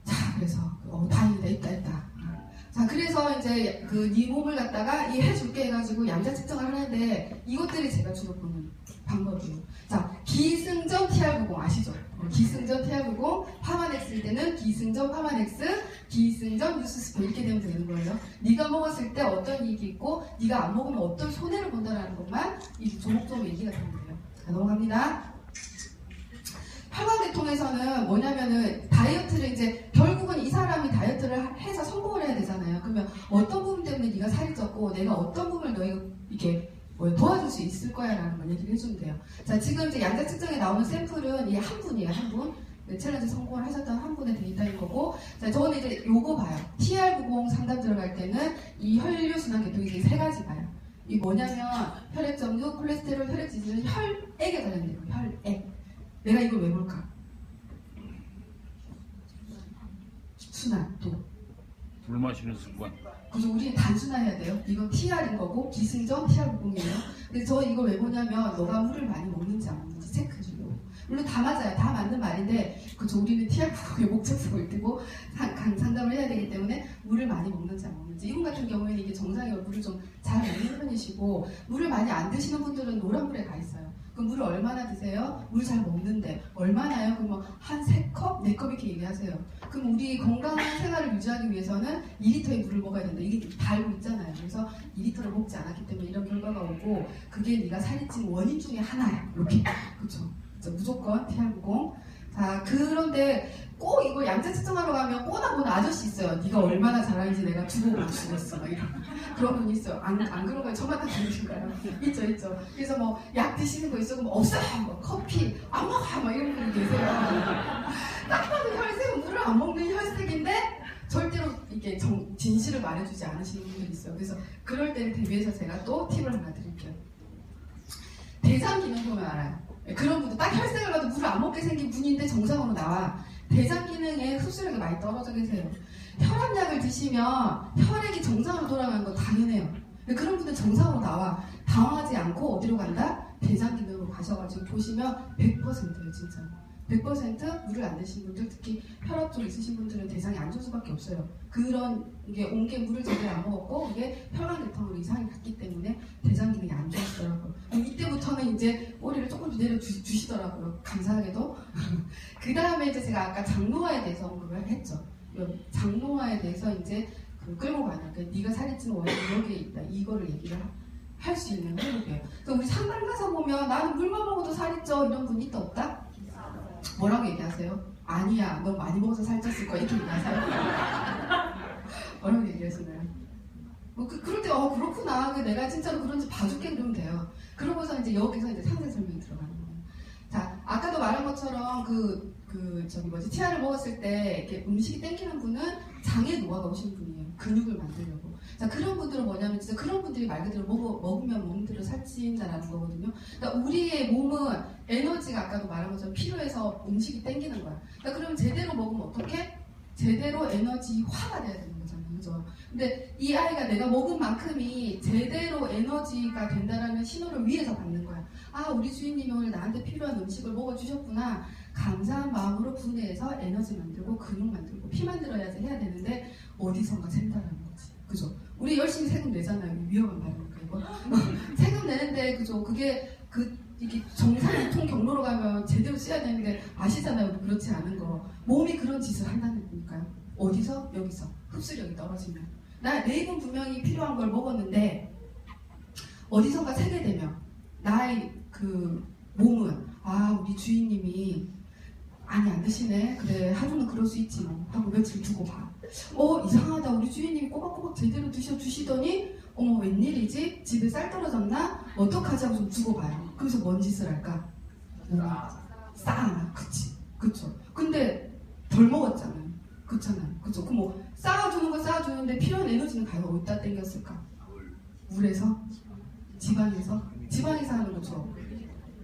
자, 그래서 다행이다. 있다. 자, 그래서 이제 네 몸을 갖다가 이 해줄게 해가지고 양자 측정을 하는데 이것들이 제가 주로 보는 방법이에요. 자, 기승전 TR90 아시죠? 기승전 TR90, 파마넥스일 때는 기승전 파마넥스, 기승전 뉴스스페 이렇게 되면 되는 거예요. 네가 먹었을 때 어떤 이익이 있고 네가 안 먹으면 어떤 손해를 본다는 것만 이 조목조목 얘기가 되는 거예요. 자, 넘어갑니다. 혈관계통에서는 뭐냐면은 다이어트를 이제 결국은 이 사람이 다이어트를 해서 성공을 해야 되잖아요. 그러면 어떤 부분 때문에 네가 살이 쪘고 내가 어떤 부분을 너희가 이렇게 도와줄 수 있을 거야 라는 걸 얘기를 해주면 돼요. 자, 지금 이제 양자 측정에 나오는 샘플은 이 한 분이에요. 한 분. 챌린지 성공을 하셨던 한 분의 데이터인 거고, 자, 저는 이제 요거 봐요. TR90 상담 들어갈 때는 이 혈류순환 계통이 이제 세 가지 봐요. 이 뭐냐면 혈액 정류, 콜레스테롤, 혈액 지수는 혈액에 관련된 거예요. 혈액. 내가 이걸 왜 볼까? 순환 또. 물 마시는 습관. 그래서 우리는 단순화해야 돼요. 이건 TR인 거고 기승전 TR90이에요. 그래서 저 이걸 왜 보냐면 너가 물을 많이 먹는지 안 먹는지 체크해주려고. 물론 다 맞아요. 다 맞는 말인데 그쵸, 우리는 TR90의 목적성을 두고 상담을 해야 되기 때문에 물을 많이 먹는지 안 먹는지. 이분 같은 경우에는 이게 정상이고 물을 좀 잘 먹는 편이시고 물을 많이 안 드시는 분들은 노란물에 가 있어요. 그럼 물을 얼마나 드세요? 물 잘 먹는데 얼마나요? 그럼 한 3컵, 4컵 이렇게 얘기하세요. 그럼 우리 건강한 생활을 유지하기 위해서는 2리터의 물을 먹어야 된다. 이게 달고 있잖아요. 그래서 2리터를 먹지 않았기 때문에 이런 결과가 오고 그게 네가 살이 찐 원인 중에 하나야. 이렇게. 그렇죠. 무조건 TR90. 자, 그런데 꼭 이거 양자 측정하러 가면 꼬나 보는 아저씨 있어요. 네가 얼마나 잘하는지 내가 두고 보여주겠어. 막 이런 그런 분이 있어요. 안 그런 거에 저만 다 들으신가요? 있죠. 그래서 뭐 약 드시는 거 있어? 그럼 없어요. 뭐 커피 안 먹어. 막 이런 분이 계세요. 딱 봐도 혈색은 물을 안 먹는 혈색인데 절대로 이게 진실을 말해주지 않으시는 분들이 있어요. 그래서 그럴 때를 대비해서 제가 또 팁을 하나 드릴게요. 대장 기능 보면 알아요. 그런 분들 딱 혈색을 봐도 물을 안 먹게 생긴 분인데 정상으로 나와. 대장 기능에 흡수력이 많이 떨어져 계세요. 혈압약을 드시면 혈액이 정상으로 돌아가는 거 당연해요. 그런 분들 정상으로 나와. 당황하지 않고 어디로 간다? 대장 기능으로 가셔가지고 보시면 100%예요, 진짜. 100% 물을 안 드신 분들, 특히 혈압 쪽 있으신 분들은 대장이 안 좋을 수밖에 없어요. 그런 게 온 게 물을 제대로 안 먹었고 이게 혈관계통으로 이상이 갔기 때문에 대장 기능이 안 좋았더라고요. 이때부터는 이제 꼬리를 조금 내려주시더라고요. 감사하게도. 그 다음에 이제 제가 아까 장노화에 대해서 언급을 했죠. 장노화에 대해서 이제 끌고 가는, 그러니까 네가 살이 찌는 원인이 여기에 있다. 이거를 얘기를 할 수 있는 회복이에요. 그래서 우리 상담 가서 보면 나는 물만 먹어도 살이 쪄 이런 분 있다 없다? 뭐라고 얘기하세요? 아니야, 너 많이 먹어서 살쪘을 거야. 이렇게 얘기하세요? 뭐라고 얘기하시나요? 그럴 때 그렇구나. 내가 진짜로 그런지 봐줄게 그러면 돼요. 그러고서 이제 여기서 이제 상세 설명이 들어가는 거예요. 자, 아까도 말한 것처럼 TR을 먹었을 때 이렇게 음식이 땡기는 분은 장에 노화가 오신 분이에요. 근육을 만들려고. 자, 그런 분들은 뭐냐면 진짜 그런 분들이 말 그대로 먹으면 몸대로 살찐다라는 거거든요. 그러니까 우리의 몸은 에너지가 아까도 말한 것처럼 필요해서 음식이 땡기는 거야. 그러니까 그럼 제대로 먹으면 어떻게? 제대로 에너지화가 돼야 되는 거잖아요. 그죠? 근데 이 아이가 내가 먹은 만큼이 제대로 에너지가 된다라는 신호를 위에서 받는 거야. 아, 우리 주인님이 오늘 나한테 필요한 음식을 먹어주셨구나. 감사한 마음으로 분해해서 에너지 만들고 근육 몸이 그런 짓을 한다는 거니까요. 어디서? 여기서. 흡수력이 떨어지면. 나 레이분 분명히 필요한 걸 먹었는데 어디선가 세게 되면 나의 그 몸은 우리 주인님이 아니 안 드시네. 그래 하루는 그럴 수 있지 뭐 하고 며칠 두고 봐. 이상하다. 우리 주인님이 꼬박꼬박 제대로 드셔주시더니 웬일이지? 집에 쌀 떨어졌나? 어떡하지 하고 좀 두고 봐요. 그래서 뭔 짓을 할까? 쌓아놔. 그쵸. 근데 덜 먹었잖아요. 그렇잖아요. 그쵸. 그럼 쌓아주는 거 쌓아주는데 필요한 에너지는 과연 어디다 땡겼을까? 물에서? 지방에서 하는 거죠.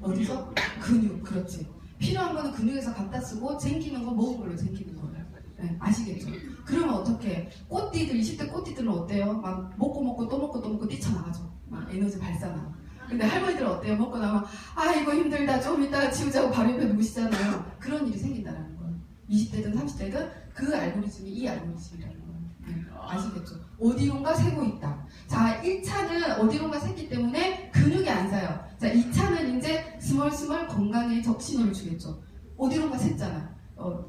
어디서? 근육. 그렇지. 필요한 거는 근육에서 갖다 쓰고 쟁기는 거 먹은 걸로 쟁기는 거예요. 네, 아시겠죠? 그러면 어떻게? 꽃띠들, 20대 꽃띠들은 어때요? 막 먹고 또 먹고 뛰쳐나가죠. 막 에너지 발산하고. 근데 할머니들은 어때요? 먹고 나면 이거 힘들다. 좀 이따가 치우자고 바로 옆에 누우시잖아요. 그런 일이 생긴다는 거예요. 20대든 30대든 그 알고리즘이 이 알고리즘이라는 거예요. 네, 아시겠죠? 어디론가 새고 있다. 자, 1차는 어디론가 샜기 때문에 근육이 안 사요. 자, 2차는 이제 스멀스멀 건강에 적신호를 주겠죠. 어디론가 샜잖아.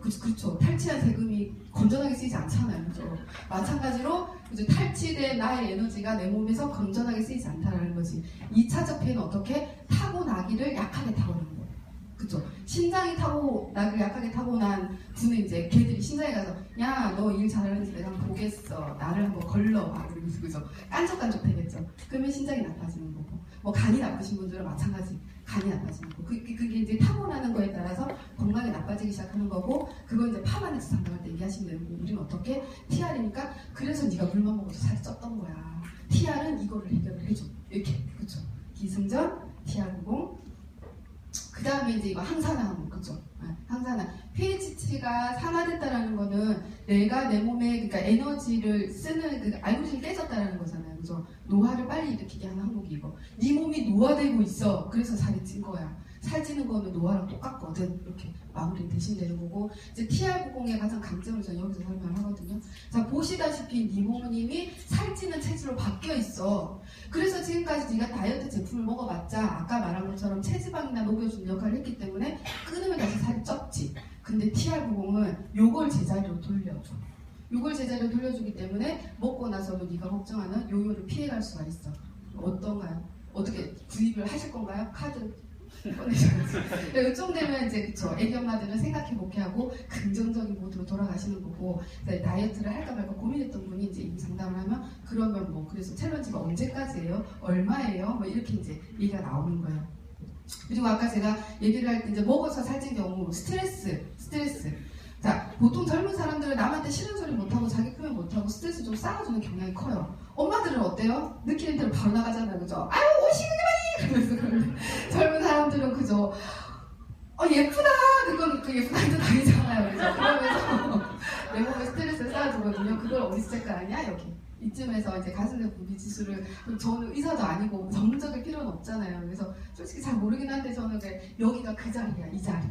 그렇죠. 탈취한 세금이 건전하게 쓰이지 않잖아요. 그죠? 마찬가지로 이제 탈취된 나의 에너지가 내 몸에서 건전하게 쓰이지 않다라는 거지. 2차적 폐는 어떻게? 타고나기를 약하게 타고나는 거예요. 그쵸? 신장이 타고나기를 약하게 타고난 분은 이제 걔들이 신장에 가서 야, 너 일 잘하는지 내가 한번 보겠어. 나를 한번 걸러봐. 그러면서 그죠? 깐족깐족 되겠죠? 그러면 신장이 나빠지는 거고. 간이 나쁘신 분들은 마찬가지. 간이 나빠지는 거고. 그게 이제 타고나는 거에 따라서 건강이 나빠지기 시작하는 거고, 그건 이제 파마네스 상담할 때 얘기하시면 되는 거고, 우리는 어떻게? TR이니까 그래서 네가 물만 먹어도 살이 쪘던 거야. TR은 이거를 해결을 해줘. 이렇게. 그쵸? 기승전, TR90. 그 다음에 이제 이거 항산화하고, 그죠? 항산화. pH치가 산화됐다라는 거는 내가 내 몸에, 그러니까 에너지를 쓰는 그 알고리즘이 깨졌다라는 거잖아요. 그죠? 노화를 빨리 일으키게 하는 항목이 이거. 네 몸이 노화되고 있어. 그래서 살이 찐 거야. 살찌는 거는 노화랑 똑같거든. 이렇게 마무리 되신다는 거고, 이제 TR90의 가장 강점을 저는 여기서 설명을 하거든요. 자, 보시다시피 네 몸은 이미 살찌는 체질로 바뀌어 있어. 그래서 지금까지 네가 다이어트 제품을 먹어봤자 아까 말한 것처럼 체지방이나 녹여주는 역할을 했기 때문에 끊으면 다시 살이 쪘지. 근데 TR90은 요걸 제자리로 돌려줘. 요걸 제자리로 돌려주기 때문에 먹고 나서도 네가 걱정하는 요요를 피해갈 수가 있어. 어떤가요? 어떻게 구입을 하실 건가요? 카드 꺼내셔야지. 이쯤 되면 이제 그쵸. 애기 엄마들은 생각해보게 하고 긍정적인 모드로 돌아가시는 거고, 다이어트를 할까 말까 고민했던 분이 이제 이 상담을 하면 그러면 그래서 챌린지가 언제까지예요? 얼마예요? 이렇게 이제 얘기가 나오는 거예요. 그리고 아까 제가 얘기를 할 때 이제 먹어서 살찐 경우 스트레스. 자, 보통 젊은 사람들은 남한테 싫은 소리 못하고 자기 표현 못하고 스트레스 좀 쌓아주는 경향이 커요. 엄마들은 어때요? 느끼는 대로 바로 나가잖아요. 그죠? 아유, 오시는 그러면서 젊은 사람들은 그죠? 예쁘다! 그건 그 예쁘다는 뜻 아니잖아요. 그죠? 그러면서 내 몸에 스트레스를 쌓아주거든요. 그걸 어디서 체크하냐? 여기. 이쯤에서 이제 가슴내 분비 지수를, 저는 의사도 아니고 전문적일 필요는 없잖아요. 그래서 솔직히 잘 모르긴 한데 저는 여기가 그 자리야, 이 자리.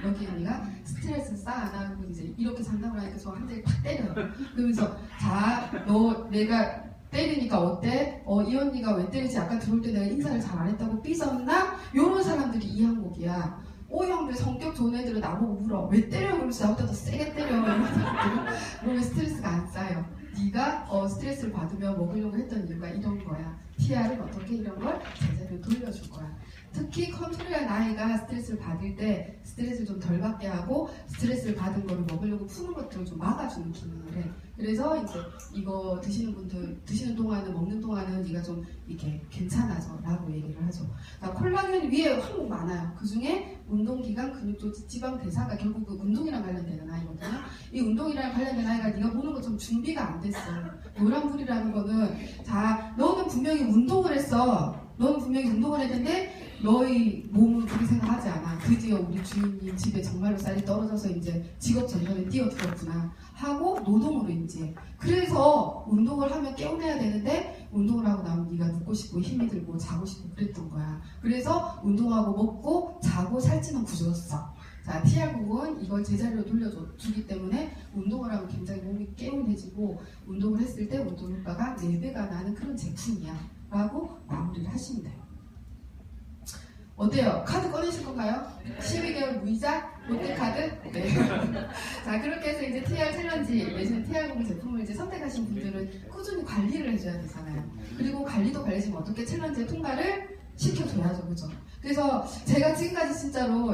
여기 언니가 스트레스 쌓아놔고 이제 이렇게 상담을 하니까 저 한 대를 탁 때려요. 그러면서 자, 너 내가 때리니까 어때? 이 언니가 왜 때리지? 아까 들어올 때 내가 인사를 잘 안 했다고 삐졌나? 요런 사람들이 이 항목이야. O형들 성격 좋은 애들은 나보고 물어. 왜 때려? 그러면서 나보다 더 세게 때려. 이런 사람들은 그러면 스트레스가 안 쌓여. 네가 스트레스를 받으면 먹으려고 했던 이유가 이런 거야. TR은 어떻게 이런 걸 제자리로 돌려줄 거야. 특히 컨트롤한 아이가 스트레스를 받을 때 스트레스를 좀 덜 받게 하고 스트레스를 받은 거를 먹으려고 푸는 것들을 좀 막아주는 기능을 해. 그래서 이제 이거 드시는 분들 드시는 동안은 먹는 동안은 네가 좀 이렇게 괜찮아져 라고 얘기를 하죠. 그러니까 콜라겐 위에 항목 많아요. 그 중에 운동기간, 근육조직, 지방, 대사가 결국 그 운동이랑 관련되는 아이거든요. 이 운동이랑 관련된 아이가 네가 보는 것처럼 준비가 안 됐어. 노란불이라는 거는 자, 너는 분명히 운동을 했어. 너는 분명히 운동을 했는데 너희 몸은 그렇게 생각하지 않아. 드디어 우리 주인님 집에 정말로 쌀이 떨어져서 이제 직업 전선에 뛰어들었구나 하고 노동으로 이제. 그래서 운동을 하면 깨어내야 되는데 운동을 하고 나면 네가 눕고 싶고 힘이 들고 자고 싶고 그랬던 거야. 그래서 운동하고 먹고 자고 살찌는 구조였어. 자, TR90은 이걸 제자리로 돌려주기 때문에 운동을 하면 굉장히 몸이 개운해지고 운동을 했을 때 운동 효과가 4배가 나는 그런 제품이야 라고 마무리를 하시면 돼요. 어때요? 카드 꺼내실 건가요? 12개월 무이자? 롯데카드? 네. 자, 그렇게 해서 이제 TR 챌린지 내지는 TR0 제품을 이제 선택하신 분들은 꾸준히 관리를 해줘야 되잖아요. 그리고 관리도 관리지만 어떻게 챌린지 통과를 시켜줘야죠, 그죠? 그래서 제가 지금까지 진짜로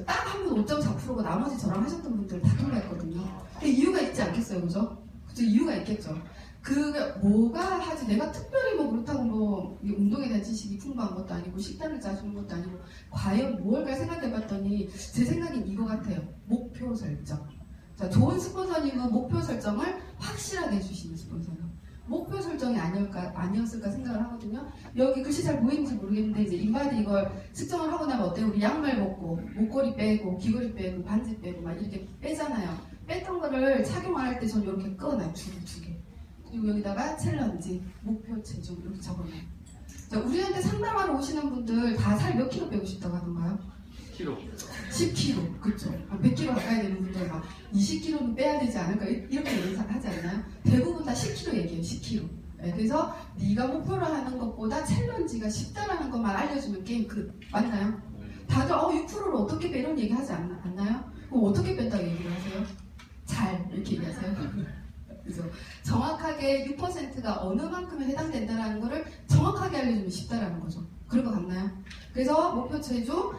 딱 한 분 5.4%고 나머지 저랑 하셨던 분들 다 통과했거든요. 근데 이유가 있지 않겠어요, 그죠? 그죠? 이유가 있겠죠. 그게 뭐가 하지? 내가 특별히 뭐 그렇다고 뭐 운동에 대한 지식이 풍부한 것도 아니고 식단을 짜주는 것도 아니고 과연 무엇일까 생각해봤더니 제 생각엔 이거 같아요. 목표 설정. 자, 좋은 스폰서님은 목표 설정을 확실하게 해주시는 스폰서님. 목표 설정이 아니었을까 생각을 하거든요. 여기 글씨 잘 보이는지 모르겠는데 이제 인바디 이걸 측정을 하고 나면 어때요? 우리 양말 벗고 목걸이 빼고 귀걸이 빼고 반지 빼고 막 이렇게 빼잖아요. 뺐던 거를 착용할 때 저는 이렇게 꺼놔요. 두 개. 그리고 여기다가 챌린지, 목표 체중 이렇게 적어놔요. 자, 우리한테 상담하러 오시는 분들 다 살 몇 킬로 빼고 싶다고 하던가요? 10kg, 그쵸? 100kg 가까이 되는 분들 막 20kg는 빼야 되지 않을까 이렇게 얘기하지 않나요? 대부분 다 10kg 얘기해요, 10kg. 네, 그래서 네가 목표로 하는 것보다 챌린지가 쉽다라는 것만 알려주면 게임 끝. 맞나요? 다들 6%를 어떻게 빼 이런 얘기 하지 않나요? 그럼 어떻게 뺀다고 얘기를 하세요? 잘 이렇게 얘기하세요. 그죠? 정확하게 6%가 어느 만큼에 해당된다는 거를 정확하게 알려주면 쉽다라는 거죠. 그런 거 같나요? 그래서 목표 체중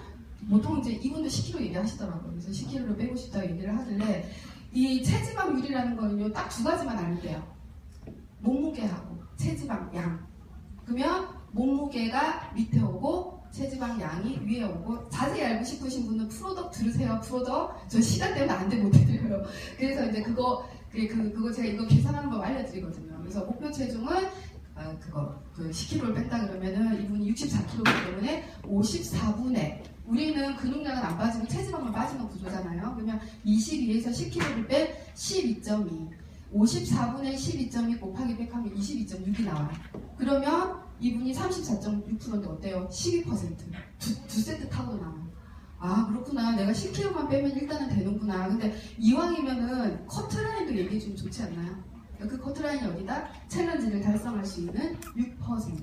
보통 이제 이분도 10kg 얘기하시더라고요. 그래서 10kg를 빼고 싶다고 얘기를 하길래 이 체지방률이라는 거는요 딱 두 가지만 알면 돼요. 몸무게하고 체지방 양. 그러면 몸무게가 밑에 오고 체지방 양이 위에 오고 자세히 알고 싶으신 분은 프로덕 들으세요. 프로덕. 저 시간 때문에 안 돼 못 해드려요. 그래서 이제 그거 제가 이거 계산하는 법 알려드리거든요. 그래서 목표 체중은 그 10kg를 뺀다 그러면은 이분이 64kg이기 때문에 54분의 우리는 근육량은 안 빠지고 체지방만 빠지는 구조잖아요. 그러면 22에서 10kg를 뺀 12.2 54분의 12.2 곱하기 100하면 22.6이 나와요. 그러면 이분이 34.6%인데 어때요? 12% 두 세트 타고 나와요. 아 그렇구나. 내가 10kg만 빼면 일단은 되는구나. 근데 이왕이면은 커트라인도 얘기해주면 좋지 않나요? 그 커트라인이 어디다? 챌린지를 달성할 수 있는 6%.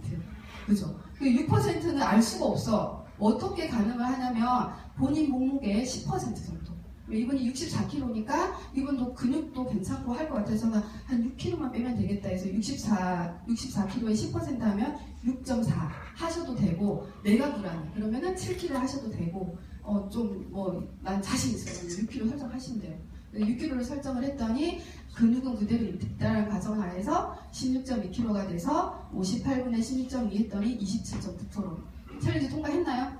그죠? 그 6%는 알 수가 없어. 어떻게 가능을 하냐면 본인 몸무게의 10% 정도. 이분이 64kg니까 이분도 근육도 괜찮고 할 것 같아서 한 6kg만 빼면 되겠다 해서 64kg에 10% 하면 6.4 하셔도 되고 내가 불안해. 그러면은 7kg 하셔도 되고 난 자신 있어요. 6kg 설정하시면 돼요. 6kg를 설정을 했더니 근육은 그대로 있다는 가정 하에서 16.2kg가 돼서 58분의 16.2 했더니 27.9%. 챌린지 통과했나요?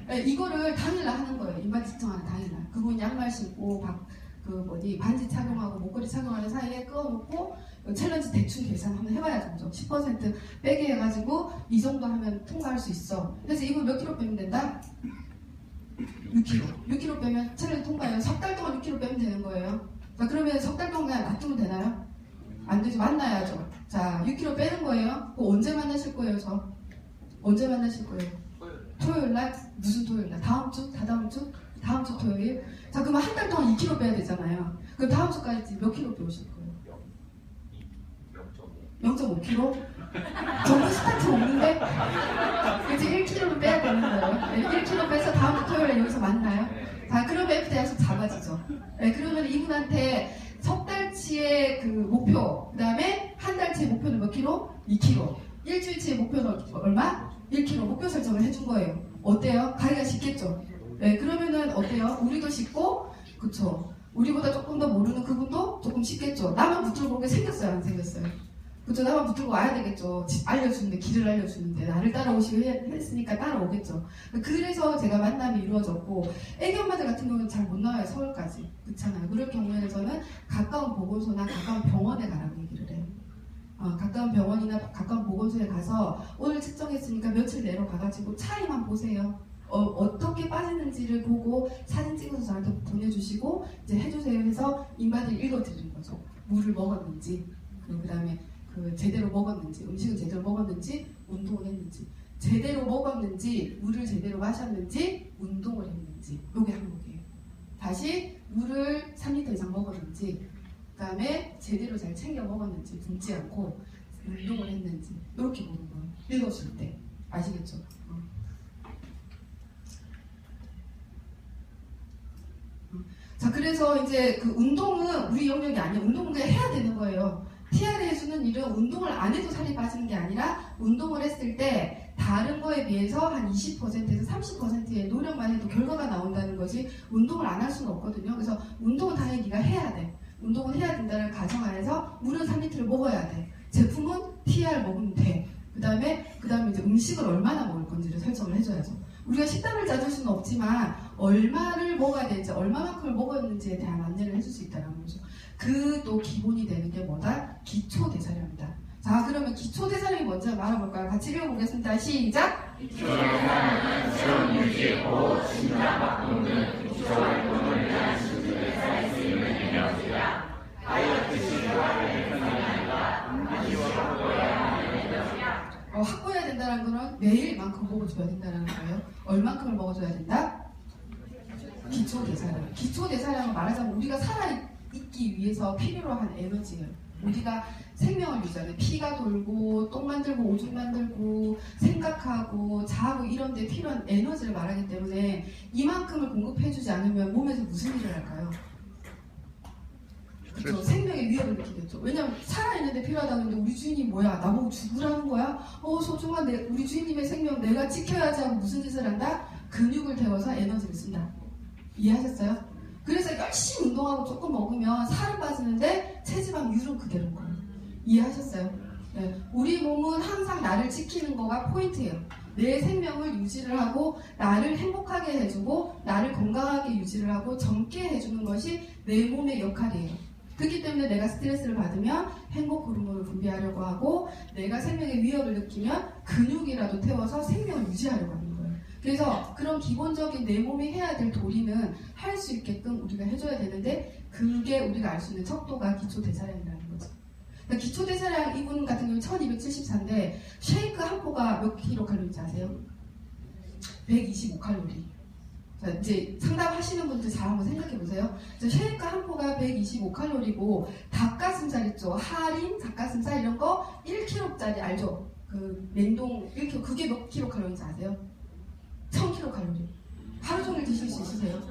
네, 이거를 당일날 하는 거예요. 인바디 측정하는 당일날. 그분 양말 신고 반지 착용하고 목걸이 착용하는 사이에 끄어놓고 챌린지 대충 계산 한번 해봐야죠. 10% 빼게 해가지고 이 정도 하면 통과할 수 있어. 그래서 이분 몇 킬로 빼면 된다? 6kg. 6kg 빼면 챌린지 통과해요. 석 달 동안 6kg 빼면 되는 거예요. 자, 그러면 석 달 동안 그냥 놔두면 되나요? 안 되죠. 만나야죠. 자, 6kg 빼는 거예요. 그거 언제 만나실 거예요, 저? 언제 만나실 거예요? 토요일 날? 무슨 토요일 날? 다음 주? 다다음 주? 다음 주 토요일? 자, 그러면 한 달 동안 2kg 빼야 되잖아요. 그럼 다음 주까지 몇 킬로 빼오실 거예요? 0.5kg? 전부 스타트 없는데? 그치, 1kg는 빼야 되는 거예요. 1kg 빼서 다음 주 토요일에 여기서 만나요. 자, 그러면 FT 약속 잡아지죠. 네, 그러면 이분한테 석 달치의 그 목표, 그 다음에 한 달치의 목표는 몇 킬로? 2kg. 일주일치의 목표는 얼마? 1kg 목표 설정을 해준 거예요. 어때요? 가기가 쉽겠죠? 네, 그러면은 어때요? 우리도 쉽고, 그쵸? 우리보다 조금 더 모르는 그분도 조금 쉽겠죠? 나만 붙들고 오게 생겼어요? 안 생겼어요? 그쵸? 나만 붙들고 와야 되겠죠? 알려주는데, 길을 알려주는데, 나를 따라오시고 했으니까 따라오겠죠? 그래서 제가 만남이 이루어졌고, 애기 엄마들 같은 경우는 잘 못 나와요, 서울까지. 그렇잖아요. 그럴 경우에는 가까운 보건소나 가까운 병원에 가라고 얘기를 해요. 가까운 병원이나 가까운 보건소에 가서 오늘 측정했으니까 며칠 내로 가가지고 차이만 보세요. 어떻게 빠지는지를 보고 사진 찍어서 저한테 보내주시고 이제 해주세요 해서 인바디를 읽어드리는 거죠. 물을 먹었는지 그 다음에 제대로 먹었는지 음식은 제대로 먹었는지 운동을 했는지 제대로 먹었는지 물을 제대로 마셨는지 운동을 했는지 요게 항목이에요. 다시 물을 3리터 이상 먹었는지 그 다음에 제대로 잘 챙겨 먹었는지 굶지 않고 운동을 했는지 이렇게 보는 거예요. 읽어줄 때 아시겠죠? 자, 그래서 이제 그 운동은 우리 영역이 아니에요. 운동은 그냥 해야 되는 거예요. TR이 해주는 일은 운동을 안 해도 살이 빠지는 게 아니라 운동을 했을 때 다른 거에 비해서 한 20%에서 30%의 노력만 해도 결과가 나온다는 거지 운동을 안 할 수는 없거든요. 그래서 운동은 당연히 네가 해야 돼. 운동은 해야 된다는 가정하에서 물은 3리터를 먹어야 돼. 제품은 TR 먹으면 돼. 그 다음에 이제 음식을 얼마나 먹을 건지를 설정을 해줘야죠. 우리가 식단을 짜줄 수는 없지만 얼마를 먹어야 되는지 얼마만큼을 먹었는지에 대한 안내를 해줄 수 있다는 거죠. 그 또 기본이 되는 게 뭐다? 기초대사량이다. 자, 그러면 기초대사량이 뭔지 알아볼까요? 같이 읽어보겠습니다. 시작! 기초대사량은 체온 유지고 심장 박동등 기초활동을 위한 수준에 살 수 있는 에너지야. 다이어트 시도하는 편이니까 반드시 확보해야 하는 에너지야. 확보해야 된다는 거는 매일만큼 먹어줘야 된다는 거예요. 얼만큼을 먹어줘야 된다? 기초대사량. 기초대사량은 말하자면 우리가 살아있기 위해서 필요로 한 에너지예요. 우리가 생명을 유지하는 피가 돌고 똥 만들고 오줌 만들고 생각하고 자고 이런 데 필요한 에너지를 말하기 때문에 이만큼을 공급해주지 않으면 몸에서 무슨 일을 할까요? 그렇죠. 생명의 위협을 느끼겠죠. 왜냐면 살아있는데 필요하다는데 우리 주인이 뭐야? 나보고 죽으라는 거야? 소중한 우리 주인님의 생명 내가 지켜야지 하고 무슨 짓을 한다? 근육을 태워서 에너지를 쓴다. 이해하셨어요? 그래서 열심히 운동하고 조금 먹으면 살은 빠지는데 체지방률은 그대로인 거예요. 이해하셨어요? 네. 우리 몸은 항상 나를 지키는 거가 포인트예요. 내 생명을 유지를 하고 나를 행복하게 해주고 나를 건강하게 유지를 하고 젊게 해주는 것이 내 몸의 역할이에요. 그렇기 때문에 내가 스트레스를 받으면 행복 호르몬을 분비하려고 하고 내가 생명의 위협을 느끼면 근육이라도 태워서 생명을 유지하려고 하는 거예요. 그래서 그런 기본적인 내 몸이 해야 될 도리는 할 수 있게끔 우리가 해줘야 되는데 그게 우리가 알 수 있는 척도가 기초대사량이라는 거죠. 그러니까 기초대사량 이분 같은 경우는 1274인데 쉐이크 한 포가 몇 킬로칼로리인지 아세요? 125칼로리. 자, 이제 상담하시는 분들 잘 한번 생각해 보세요. 쉐이크 한 포가 125칼로리고 닭가슴살 있죠? 할인, 닭가슴살 이런 거 1kg짜리 알죠? 그 냉동 1kg 그게 몇 킬로칼로리인지 아세요? 1000킬로칼로리. 하루 종일 드실 수 있으세요?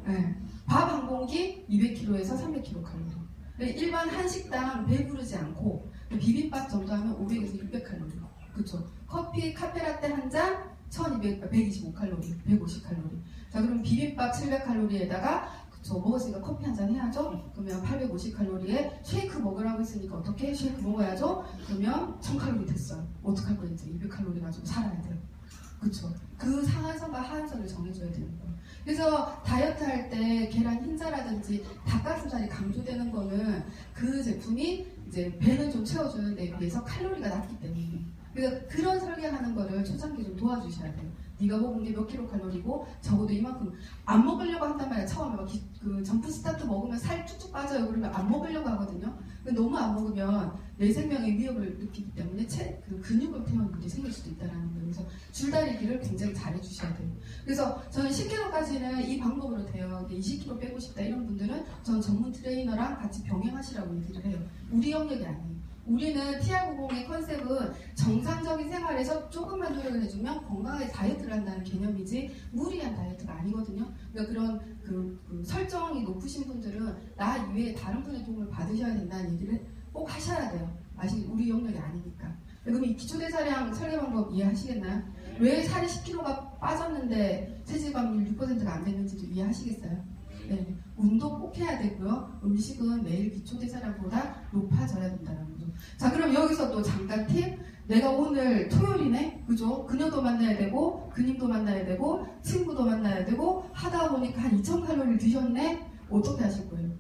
네. 밥 한 공기 200kg에서 300kcal. 일반 한식당 배부르지 않고 비빔밥 정도 하면 500에서 600칼로리. 그쵸? 커피, 카페라떼 한 잔 125칼로리, 150칼로리. 자, 그럼 비빔밥 700칼로리에다가 그쵸? 먹었으니까 커피 한 잔 해야죠? 그러면 850칼로리에 쉐이크 먹으라고 했으니까 어떻게? 쉐이크 먹어야죠? 그러면 1000칼로리 됐어요. 어떡할 거예요? 이제 200칼로리 가지고 살아야 돼요. 그쵸? 그 상한선과 하한선을 정해줘야 되는 거예요. 그래서 다이어트 할 때 계란 흰자라든지 닭가슴살이 강조되는 거는 그 제품이 이제 배는 좀 채워주는 데 비해서 칼로리가 낮기 때문에. 그래서 그런 설계하는 거를 초창기 좀 도와주셔야 돼요. 네가 먹은 게 몇 킬로칼로리고 적어도 이만큼 안 먹으려고 한단 말이야. 처음에 막 그 점프 스타트 먹으면 살 쭉쭉 빠져요. 그러면 안 먹으려고 하거든요. 근데 너무 안 먹으면 내 생명의 위협을 느끼기 때문에 그 근육을 태우는 문제 생길 수도 있다는 거예요. 그래서 줄다리기를 굉장히 잘해 주셔야 돼요. 그래서 저는 10kg까지는 이 방법으로 돼요. 20kg 빼고 싶다 이런 분들은 전 전문 트레이너랑 같이 병행하시라고 얘기를 해요. 우리 영역이 아니에요. 우리는 TR90의 컨셉은 정상적인 생활에서 조금만 노력을 해주면 건강하게 다이어트를 한다는 개념이지 무리한 다이어트가 아니거든요. 그러니까 그런 그 설정이 높으신 분들은 나 이외에 다른 분의 도움을 받으셔야 된다는 얘기를 꼭 하셔야 돼요. 우리 영역이 아니니까. 그럼 이 기초대사량 설계 방법 이해하시겠나요? 왜 살이 10kg가 빠졌는데 체지방률 6%가 안 됐는지도 이해하시겠어요? 네, 운동 꼭 해야 되고요. 음식은 매일 기초대사량보다 높아져야 된다는 거죠. 자, 그럼 여기서 또 잠깐 팁. 내가 오늘 토요일이네, 그죠? 그녀도 만나야 되고, 그님도 만나야 되고, 친구도 만나야 되고, 하다 보니까 한 2000칼로리를 드셨네? 어떻게 하실 거예요?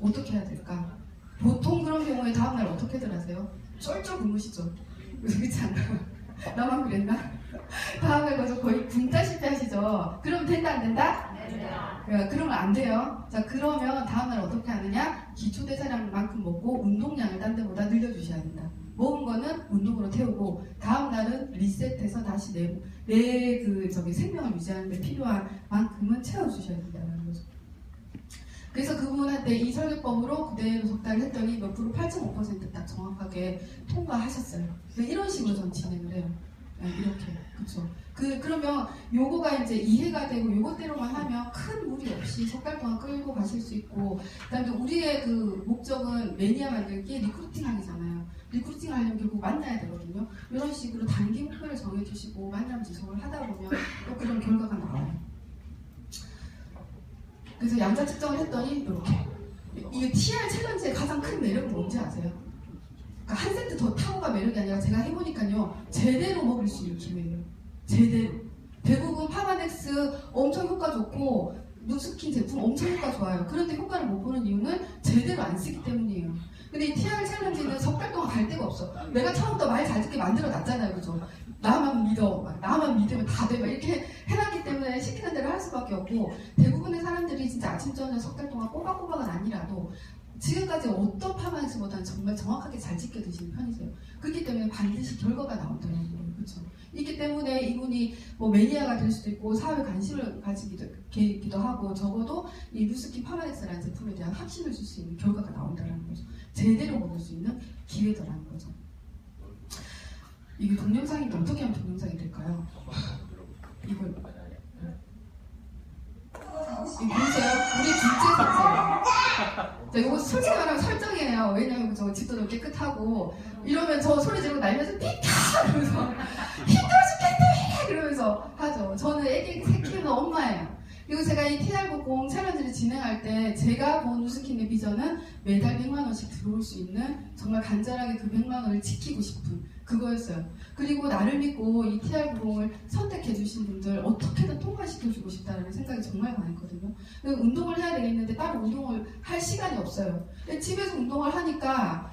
어떻게 해야 될까? 보통 그런 경우에 다음날 어떻게들 하세요? 쫄쫄 굶으시죠? 그렇지 않나요? 나만 그랬나? 다음날 가서 거의 굶다시피 하시죠? 그럼 된다, 안 된다? 그러면 안 돼요. 자, 그러면 다음날 어떻게 하느냐? 기초대사량만큼 먹고 운동량을 딴 데보다 늘려주셔야 된다. 먹은 거는 운동으로 태우고 다음날은 리셋해서 다시 내 생명을 유지하는 데 필요한 만큼은 채워주셔야 된다는 거죠. 그래서 그분한테 이 설계법으로 그대로 석 달을 했더니 몇 프로 8.5% 딱 정확하게 통과하셨어요. 이런 식으로 전 진행을 해요. 네, 이렇게. 그쵸. 그러면 요거가 이제 이해가 되고 요것대로만 하면 큰 무리 없이 석 달 동안 끌고 가실 수 있고, 그 다음에 우리의 그 목적은 매니아 만들기, 리크루팅 하기잖아요. 리크루팅 하려면 결국 만나야 되거든요. 이런 식으로 단기 목표를 정해주시고 만남 지속을 하다 보면 또 그런 결과가 나와요. 그래서 양자 측정을 했더니 이렇게. 이 TR 챌린지의 가장 큰 매력은 뭔지 아세요? 그러니까 한 세트 더 타고가 매력이 아니라 제가 해보니까요, 제대로 먹을 수 있는 기회예요. 제대로. 대부분 파마넥스 엄청 효과 좋고 누스킨 제품 엄청 효과 좋아요. 그런데 효과를 못 보는 이유는 제대로 안 쓰기 때문이에요. 근데 이 TR 챌린지는 석 달 동안 갈 데가 없어. 내가 처음부터 말 잘 듣게 만들어 놨잖아요. 그죠? 나만 믿어. 나만 믿으면 다 돼. 이렇게 해놨기 때문에 시키는 대로 할 수밖에 없고, 대부분의 사람들이 진짜 아침, 저녁 석 달 동안 꼬박꼬박은 아니라도 지금까지 어떤 파마넥스보다는 정말 정확하게 잘 지켜 드시는 편이세요. 그렇기 때문에 반드시 결과가 나온다는 거예요. 그렇죠? 있기 때문에 이분이 뭐 매니아가 될 수도 있고 사회에 관심을 가지기도 하고, 적어도 이 누스킨 파마넥스라는 제품에 대한 확신을 줄 수 있는 결과가 나온다는 거죠. 제대로 먹을 수 있는 기회더라는 거죠. 이게 동영상인데 어떻게 하면 동영상이 될까요? 이걸 이거 보세요. 우리 둘째 셋째예요. 자, 이거 솔직히 말하면 설정이에요. 왜냐면 저 집도 너무 깨끗하고 이러면 저 소리 지르고 날면서 삐까! 그러면서 힘들어 죽겠네! 그러면서 하죠. 저는 애기 새 키우는 엄마예요. 그리고 제가 이 TR90 챌린지를 진행할 때 제가 본 누스킨의 비전은 매달 100만원씩 들어올 수 있는, 정말 간절하게 그 100만원을 지키고 싶은 그거였어요. 그리고 나를 믿고 이 TR90을 선택해주신 분들 어떻게든 통과시켜주고 싶다는 생각이 정말 많았거든요. 운동을 해야 되겠는데 따로 운동을 할 시간이 없어요. 집에서 운동을 하니까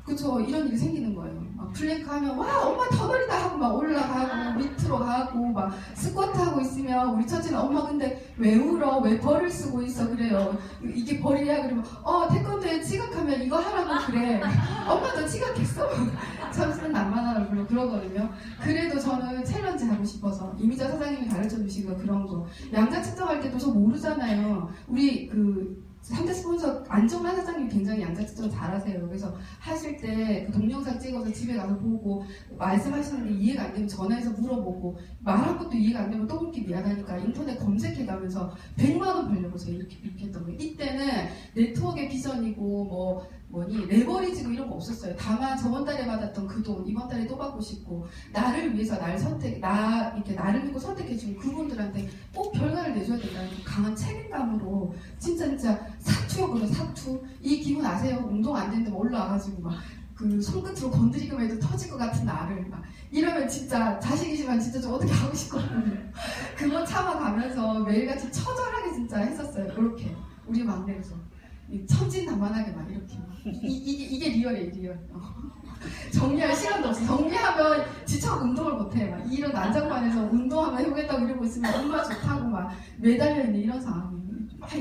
그쵸, 이런 일이 생기는 거예요. 막 플랭크 하면 와 엄마 덩어리다 하고 막 올라가고 밑으로 가고 막 스쿼트 하고 있으면 우리 첫째는 엄마 근데 왜 울어? 왜 벌을 쓰고 있어? 그래요. 이게 벌이야? 그러면 태권도에 지각하면 이거 하라고 그래. 엄마도 지각했어? 참 난만한 얼굴로 그러거든요. 그래도 저는 챌린지 하고 싶어서 이미자 사장님이 가르쳐 주시고 그런 거. 양자 측정할 때도 저 모르잖아요. 우리 3대 스폰서 안정란 사장님이 굉장히 양자 측정 잘하세요. 그래서 하실 때 그 동영상 찍어서 집에 가서 보고 말씀하시는 게 이해가 안 되면 전화해서 물어보고, 말한 것도 이해가 안 되면 또 묻기 미안하니까 인터넷 검색해가면서 100만원 벌려보세요. 이렇게 했던 거예요. 이때는 네트워크의 비전이고 레버리지고 이런 거 없었어요. 다만 저번 달에 받았던 그 돈 이번 달에 또 받고 싶고, 나를 위해서 나를 믿고 선택해준 그분들한테 꼭 결과를 내줘야 된다는 강한 책임감으로 진짜 사투였거든요. 사투. 이 기분 아세요? 운동 안 되는데 올라와가지고 막 그 손끝으로 건드리기만 해도 터질 것 같은 나를 막 이러면 진짜 자식이지만 진짜 좀 어떻게 하고 싶거든요. 그거 참아가면서 매일같이 처절하게 진짜 했었어요. 이렇게 우리 막내에서 천진난만하게 막 이렇게 이게 리얼이에요. 리얼. 정리할 시간도 없어. 정리하면 지쳐 운동을 못해. 막 이런 난장판에서 운동하면 해보겠다고 이러고 있으면 엄마 좋다고 막 매달려 있는 이런 상황이에요.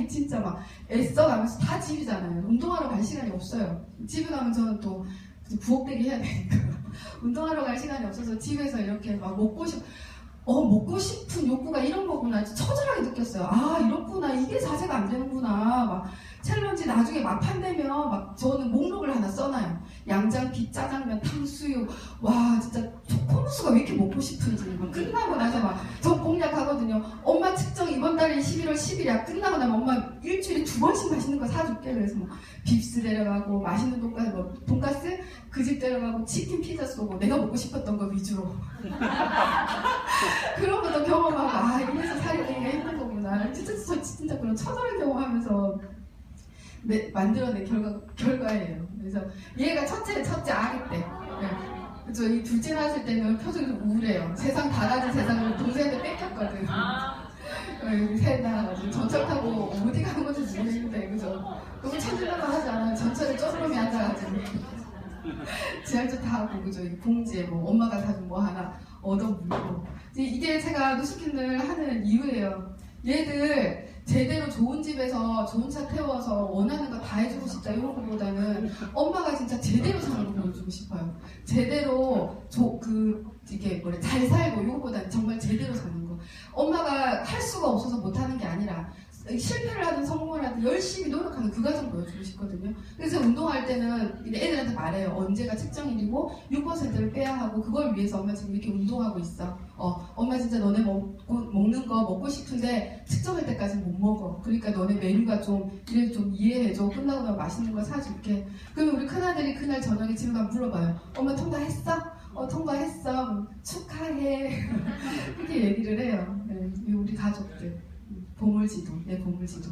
진짜 막 애써가면서 다 집이잖아요. 운동하러 갈 시간이 없어요. 집에 가면 저는 또 부엌대기 해야 되니까 운동하러 갈 시간이 없어서 집에서 이렇게 막 먹고 싶은 욕구가 이런 거구나. 처절하게 느꼈어요. 아 이렇구나. 이게 자제가 안 되는구나. 막 챌린지 나중에 막판 되면 막 저는 목록을 하나 써놔요. 양장피, 짜장면, 탕수육. 와 진짜 초코무스가 왜 이렇게 먹고 싶은지. 막 끝나고 나서 막 저 공략하거든요. 엄마 측정 이번 달에 11월 10일이야. 끝나고 나면 엄마 일주일에 2번씩 맛있는 거 사줄게. 그래서 뭐 빕스 데려가고 맛있는 돈가스 그 집 데려가고 치킨 피자 쏘고 내가 먹고 싶었던 거 위주로. 그런 것도 경험하고 이래서 살이 되게 힘든 거구나. 진짜 그런 처절한 경험하면서 만들어낸 결과예요. 그래서 얘가 첫째 아기 때. 그쵸, 이 둘째 낳았을 때는 표정이 좀 우울해요. 세상 다 가진 세상을 동생한테 뺏겼거든. 셋 낳아가지고 전철 타고 어디 가는 건지 모르겠는데, 그죠? 너무 천진난만 하지 않아요. 전철에 쪼르르미 앉아가지고. 지하철 타고, 그죠? 봉지에 엄마가 사준 하나 얻어물고. 이게 제가 누스킨을 하는 이유예요. 얘들 제대로 좋은 집에서 좋은 차 태워서 원하는 거 다 해주고 싶다 이런 것보다는 엄마가 진짜 제대로 사는 거 보여주고 싶어요. 제대로 잘 살고 이것보다는 정말 제대로 사는 거. 엄마가 할 수가 없어서 못하는 게 아니라 실패를 하든 성공을 하든 열심히 노력하는 그 과정 보여주고 싶거든요. 그래서 운동할 운동할 때는 이제 애들한테 말해요. 언제가 측정일이고 6%를 빼야 하고 그걸 위해서 엄마 지금 이렇게 운동하고 있어. 엄마 진짜 너네 먹는 거 먹고 싶은데 측정할 때까지 못 먹어. 그러니까 너네 메뉴가 좀 이래 좀 이해해줘. 끝나고 나면 맛있는 거 사줄게. 그러면 우리 큰아들이 그날 저녁에 집에 가면 물어봐요. 엄마 통과했어? 통과했어. 축하해. 이렇게 얘기를 해요. 네, 우리 가족들. 보물지도, 네, 보물지도.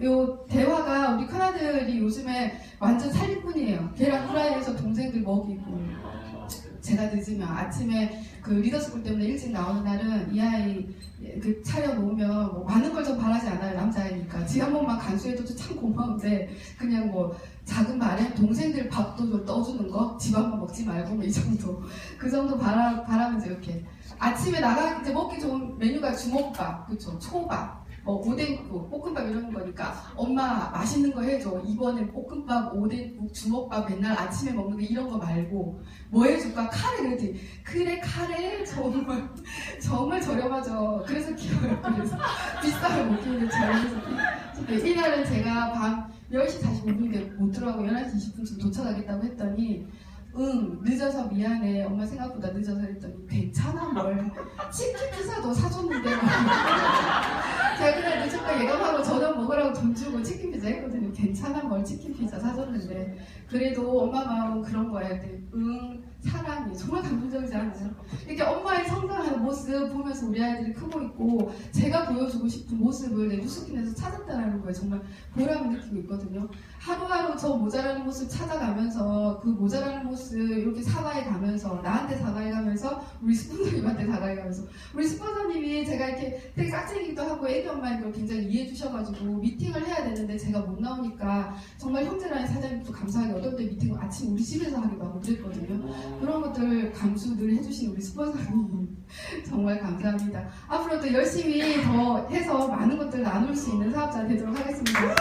요 대화가 우리 큰아들이 요즘에 완전 살림꾼이에요. 걔랑 후라이에서 동생들 먹이고. 제가 늦으면 아침에 그 리더스쿨 때문에 일찍 나오는 날은 이 아이 그 차려놓으면 뭐 많은 걸 좀 바라지 않아요. 남자애니까. 지 한 번만 간수해도 참 고마운데 그냥 뭐 작은 말에 동생들 밥도 좀 떠주는 거 집안만 먹지 말고 뭐 이 정도 그 정도 바라면서 이렇게 아침에 나가 이제 먹기 좋은 메뉴가 주먹밥, 그쵸? 초밥, 오뎅국, 볶음밥 이런 거니까 엄마 맛있는 거 해줘. 이번엔 볶음밥, 오뎅국, 주먹밥 맨날 아침에 먹는 거 이런 거 말고 뭐 해줄까? 카레 그랬지. 그래 카레 정말 저렴하죠. 그래서 귀여워요. 그래서 비싸게 못 키우는데 저렴해서 이날은 제가 밤 10시 45분인데 못 들어가고 11시 20분쯤 도착하겠다고 했더니 늦어서 미안해. 엄마 생각보다 늦어서 했더니 괜찮아 뭘. 치킨 피자도 사줬는데 제가 그날 늦은 거 예감하고 저녁 먹으라고 돈 주고 치킨 피자 했거든요. 괜찮아 뭘 치킨 피자 사줬는데 그래도 엄마 마음은 그런 거야. 사랑이 정말 감동적이지 않아요? 이렇게 엄마의 성장하는 모습 보면서 우리 아이들이 크고 있고 제가 보여주고 싶은 모습을 내 뉴스킨에서 찾았다는 거에 정말 보람을 느끼고 있거든요. 하루하루 저 모자라는 모습 찾아가면서 그 모자라는 모습 이렇게 사과해가면서 나한테 사과해가면서 우리 스폰서님한테 사과해가면서 우리 스폰서님이 제가 이렇게 되게 깍쟁이기도 하고 애기 엄마인 걸 굉장히 이해해 주셔가지고 미팅을 해야 되는데 제가 못 나오니까 정말 형제라는 사장님도 감사하게 어떤 때 미팅을 아침 우리 집에서 하기도 하고 그랬거든요. 그런 것들 감수 늘 해주신 우리 스폰서님 정말 감사합니다. 앞으로 또 열심히 더 해서 많은 것들 나눌 수 있는 사업자 되도록 하겠습니다.